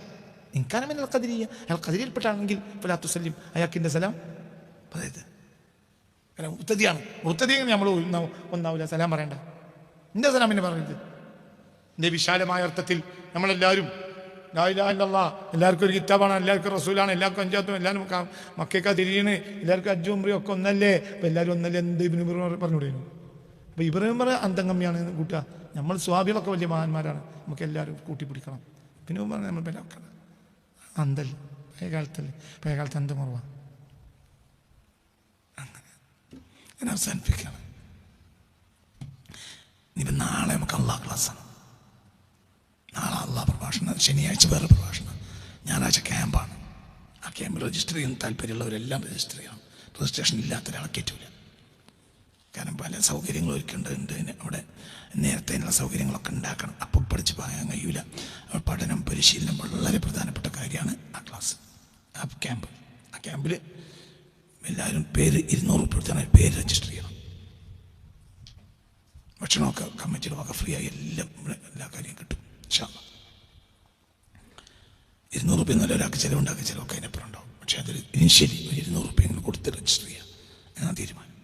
[SPEAKER 1] ഇൻകാനമിനൽ ഖദരിയ, അയാൾ ഖദരിയിൽപ്പെട്ടാണെങ്കിൽ ഫലാ തുസല്ലിം, അയാൾക്കിൻ്റെ സലാം അതായത് മുർത്തദിയാണ്. മുർത്തദി നമ്മൾ ഒന്നാവില്ല, സലാം പറയണ്ട, എൻ്റെ സലാം എന്നെ പറയുന്നത്. എൻ്റെ വിശാലമായ അർത്ഥത്തിൽ നമ്മളെല്ലാവരും ലാ ഇലാഹ ഇല്ലല്ലാഹ്, എല്ലാവർക്കും ഒരു കിതാബാണ്, എല്ലാവർക്കും റസൂലാണ്, എല്ലാവർക്കും അഞ്ചാത്തും, എല്ലാവരും മക്കയ്ക്കാ തിരിയണ്, എല്ലാവർക്കും അജ്ജും ഉംറയും ഒക്കെ ഒന്നല്ലേ, അപ്പം എല്ലാവരും ഒന്നല്ലേ, എന്ത് ഇബ്നു ഉമർ പറഞ്ഞുകൂടെയും. അപ്പം ഇബ്നു ഉമർ അന്തംഗമ്യാണ് കൂട്ടുക, നമ്മൾ സ്വാഭികളൊക്കെ വലിയ മഹാന്മാരാണ്, നമുക്ക് എല്ലാവരും കൂട്ടിപ്പിടിക്കണം. ഇബ്നു ഉമർ നമ്മൾ ബലാക്കണം, അന്തൽ പഴയ കാലത്തല്ലേ, പഴയ കാലത്ത് അന്തം കുറവാണ്. അങ്ങനെ ഞാൻ അവസാനിപ്പിക്കുകയാണ്. ഇനിയിപ്പം നാളെ നമുക്ക് അള്ളാഹ് ക്ലാസ്സാണ്. നാളെ അള്ളാഹ് പ്രഭാഷണം, ശനിയാഴ്ച വേറെ പ്രഭാഷണം, ഞായറാഴ്ച ക്യാമ്പാണ്. ആ ക്യാമ്പിൽ രജിസ്റ്റർ ചെയ്യാൻ താല്പര്യമുള്ളവരെല്ലാം രജിസ്റ്റർ ചെയ്യണം. രജിസ്ട്രേഷൻ ഇല്ലാത്ത ഒരാളെ കയറ്റൂല. കാരണം പല സൗകര്യങ്ങളും ഒരുക്കേണ്ടതുണ്ട്. അവിടെ നേരത്തെ അതിനുള്ള സൗകര്യങ്ങളൊക്കെ ഉണ്ടാക്കണം. അപ്പോൾ പഠിച്ച് പോകാൻ കഴിയൂല. പഠനം, പരിശീലനം വളരെ പ്രധാനപ്പെട്ട കാര്യമാണ് ആ ക്ലാസ്, ആ ക്യാമ്പ്. ആ ക്യാമ്പിൽ എല്ലാവരും പേര് 200 രൂപ പേര് രജിസ്റ്റർ ചെയ്യണം. ഭക്ഷണമൊക്കെ കമ്മിറ്റിയുടെ വക ഫ്രീ ആയി എല്ലാ കാര്യവും കിട്ടും. 200 രൂപ എന്നല്ല, ഒരാൾക്ക് ചിലവുണ്ടാക്കി, ചിലവൊക്കെ അതിനപ്പുറം ഉണ്ടാവും. പക്ഷെ അതൊരു ഇനിഷ്യലി ഒരു 200 രൂപ കൊടുത്ത് രജിസ്റ്റർ ചെയ്യാം എന്നാണ് തീരുമാനം.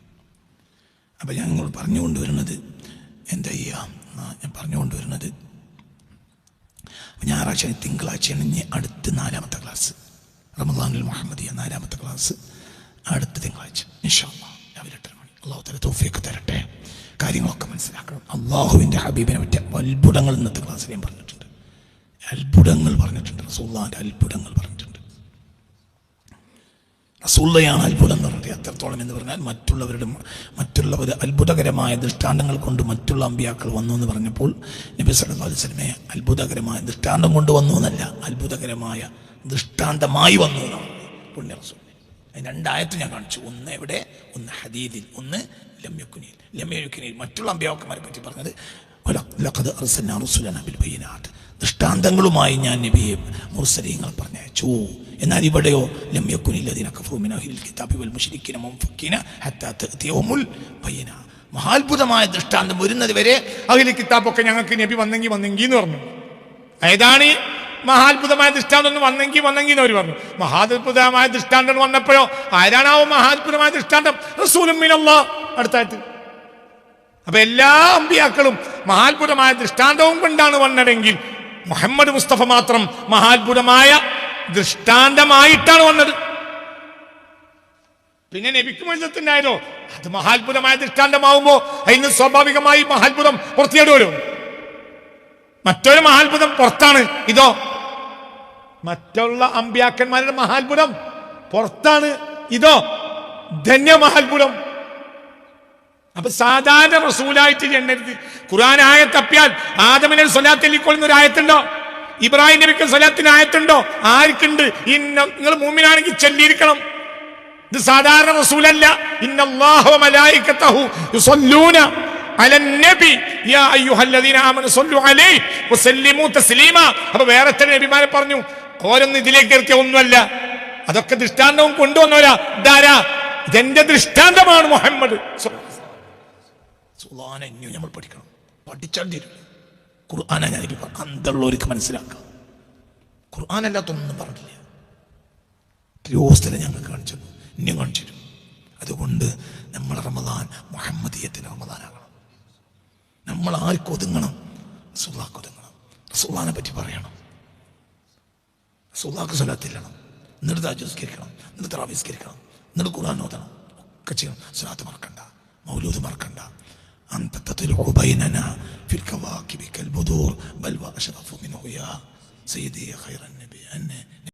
[SPEAKER 1] അപ്പം ഞാൻ നിങ്ങൾ പറഞ്ഞുകൊണ്ടുവരുന്നത് എന്താ ചെയ്യുക? ഞാൻ പറഞ്ഞുകൊണ്ടുവരുന്നത് ഞായറാഴ്ച, തിങ്കളാഴ്ചയാണ് ഇനി അടുത്ത 4ാമത്തെ ക്ലാസ്, റമദാനുൽ മുഹമ്മദിയ 4ാമത്തെ ക്ലാസ് അടുത്ത തിങ്കളാഴ്ച ഇൻഷാ അല്ലാഹ് രാവിലെ 8 മണി. അള്ളാഹു തആല തൗഫീഖ് തരട്ടെ. കാര്യങ്ങളൊക്കെ മനസ്സിലാക്കണം. അള്ളാഹുവിൻ്റെ ഹബീബിനെ പറ്റിയ അത്ഭുതങ്ങൾ ഇന്നത്തെ ക്ലാസ്സിൽ ഞാൻ പറഞ്ഞിട്ടുണ്ട്. അത്ഭുതങ്ങൾ പറഞ്ഞിട്ടുണ്ട്. റസൂലുള്ളാഹിന്റെ അത്ഭുതങ്ങൾ പറഞ്ഞിട്ടുണ്ട്. റസൂലുള്ളാഹിയാണ് അത്ഭുതം എന്ന് പറഞ്ഞത്. എത്രത്തോളം എന്ന് പറഞ്ഞാൽ മറ്റുള്ളവർ അത്ഭുതകരമായ ദൃഷ്ടാന്തങ്ങൾ കൊണ്ട് മറ്റുള്ള അമ്പിയാക്കൾ വന്നു എന്ന് പറഞ്ഞപ്പോൾ നബി സല്ലല്ലാഹു അലൈഹി വസല്ലമയെ അത്ഭുതകരമായ ദൃഷ്ടാന്തം കൊണ്ട് വന്നു എന്നല്ല, അത്ഭുതകരമായ ദൃഷ്ടാന്തമായി വന്നു എന്നാണ് പുണ്യ റസൂൽ. അതിന് 2 ആയത്ത് ഞാൻ കാണിച്ചു. ഒന്ന് എവിടെ? ഒന്ന് ഹദീദിൽ, ഒന്ന് ലംയക്കുനിൽ. ലംയക്കുനിൽ മറ്റുള്ള അമ്പിയാക്കന്മാരെ പറ്റി പറഞ്ഞത് ലഖദ് അർസൽനാ റസൂലനാ ബിൽ ബയ്യിനാത്ത്, ദൃഷ്ടാന്തങ്ങളുമായി ഞാൻ നബിയെ മുർസലീങ്ങൾ പറഞ്ഞയച്ചു. എന്നാൽ ഇവിടെയോ ലംയക്കുനിൽ ലദീന കഫറൂ മിൻ അഹ്ലിൽ കിതാബി വൽ മുശ്രിക്കീന മുൻഫക്കീന ഹത്താ തഅതിയഹുമുൽ ബയ്യിന. മഹാത്ഭുതമായ ദൃഷ്ടാന്തം വരുന്നത് വരെ അഹ്ലി കിതാബൊക്കെ ഞങ്ങൾക്ക് നബി വന്നെങ്കിൽ എന്ന് പറഞ്ഞു. ഏതാണ് മഹാത്ഭുതമായ ദൃഷ്ടാന്തം ഒന്ന് വന്നെങ്കിൽ എന്ന് അവർ പറഞ്ഞു. മഹാത്ഭുതമായ ദൃഷ്ടാന്തം വന്നപ്പോഴോ ആരാണാവോ മഹാത്ഭുതമായ ദൃഷ്ടാന്തം? റസൂലും മിനല്ലാഹ്. അടുത്തായിട്ട് അപ്പൊ എല്ലാ അമ്പിയാക്കളും മഹാത്ഭുതമായ ദൃഷ്ടാന്തവും കൊണ്ടാണ് വന്നതെങ്കിൽ മുഹമ്മദ് മുസ്തഫ മാത്രം മഹാത്ഭുതമായ ദൃഷ്ടാന്തമായിട്ടാണ് വന്നത്. പിന്നെ നബിക്ക് മത്സരത്തിനായാലോ അത് മഹാത്ഭുതമായ ദൃഷ്ടാന്തമാവുമ്പോ അതിന് സ്വാഭാവികമായി മഹാത്ഭുതം പുറത്തിയാടുമല്ലോ. മറ്റൊരു മഹാത്ഭുതം പുറത്താണ്, ഇതോ മറ്റുള്ള അമ്പിയാക്കന്മാരുടെ മഹാത്ഭുതം പുറത്താണ്, ഇതോ ധന്യ മഹാത്ഭുതം. അപ്പൊ സാധാരണ റസൂലായിട്ട് ചെല്ലരുത്. ഖുർആൻ ആയത്ത് തപ്പിയാൽ ആദമിനെ സ്വലാത്ത് ചൊല്ലിക്കൊള്ളുന്ന ഒരു ആയത്തുണ്ടോ? ഇബ്രാഹിം നബിക്ക് സ്വലാത്തിന് ആയത്തുണ്ടോ? ആർക്കുണ്ട്? നിങ്ങൾ മുഅ്മിനാണെങ്കിൽ ചൊല്ലിയിരിക്കണം. ഇത് സാധാരണ റസൂലല്ല. ഇന്നല്ലാഹു വ മലായികതഹു യുസല്ലൂന അലൻ നബി യാ അയ്യുഹല്ലദീന ആമനു സ്വല്ലു അലൈഹി വസല്ലിമു തസ്ലീമാ. അപ്പൊ വേറെ ചില നബിമാരെ പറഞ്ഞു, ഓരോന്ന് ഇതിലേക്ക് ഇറക്കിയ ഒന്നുമല്ല, അതൊക്കെ ദൃഷ്ടാന്തവും കൊണ്ടുവന്നവരാ. ഇതാരാ? ഇതെന്റെ ദൃഷ്ടാന്തമാണ് മുഹമ്മദ്. നമ്മൾ പഠിക്കണം, പഠിച്ചാൽ തീരും. ഖുർആനാ ഞാനിപ്പോൾ അന്തള്ളവർക്ക് മനസ്സിലാക്കാം. ഖുർആനല്ലാത്തൊന്നും പറഞ്ഞില്ല. എത്രയോ സ്ഥലം ഞങ്ങൾക്ക് കാണിച്ചു, ഇനിയും കാണിച്ചു തരും. അതുകൊണ്ട് നമ്മൾ റമദാൻ മുഹമ്മദിയത്തിന് റമദാനാകണം. നമ്മൾ ആർക്ക് ഒതുങ്ങണം? റസൂലുള്ളാഹിക്ക് ഒതുങ്ങണം. റസൂലുള്ളാഹിനെ പറ്റി പറയണം. റസൂലുള്ളാഹിക്ക് സ്വലാത്ത് ചെല്ലണം, എന്നിട്ട് തഹജ്ജുദ് നിസ്കരിക്കണം, എന്നിട്ട് തറാവീഹ് നിസ്കരിക്കണം, എന്നിട്ട് ഖുർആൻ ഓതണം, ഒക്കെ ചെയ്യണം. സ്വലാത്ത് മറക്കണ്ട, മൗലൂദ് മറക്കണ്ട. أنت تطلع بيننا في الكواكب كالبدور بل وأشرف منه يا سيدي يا خير النبي.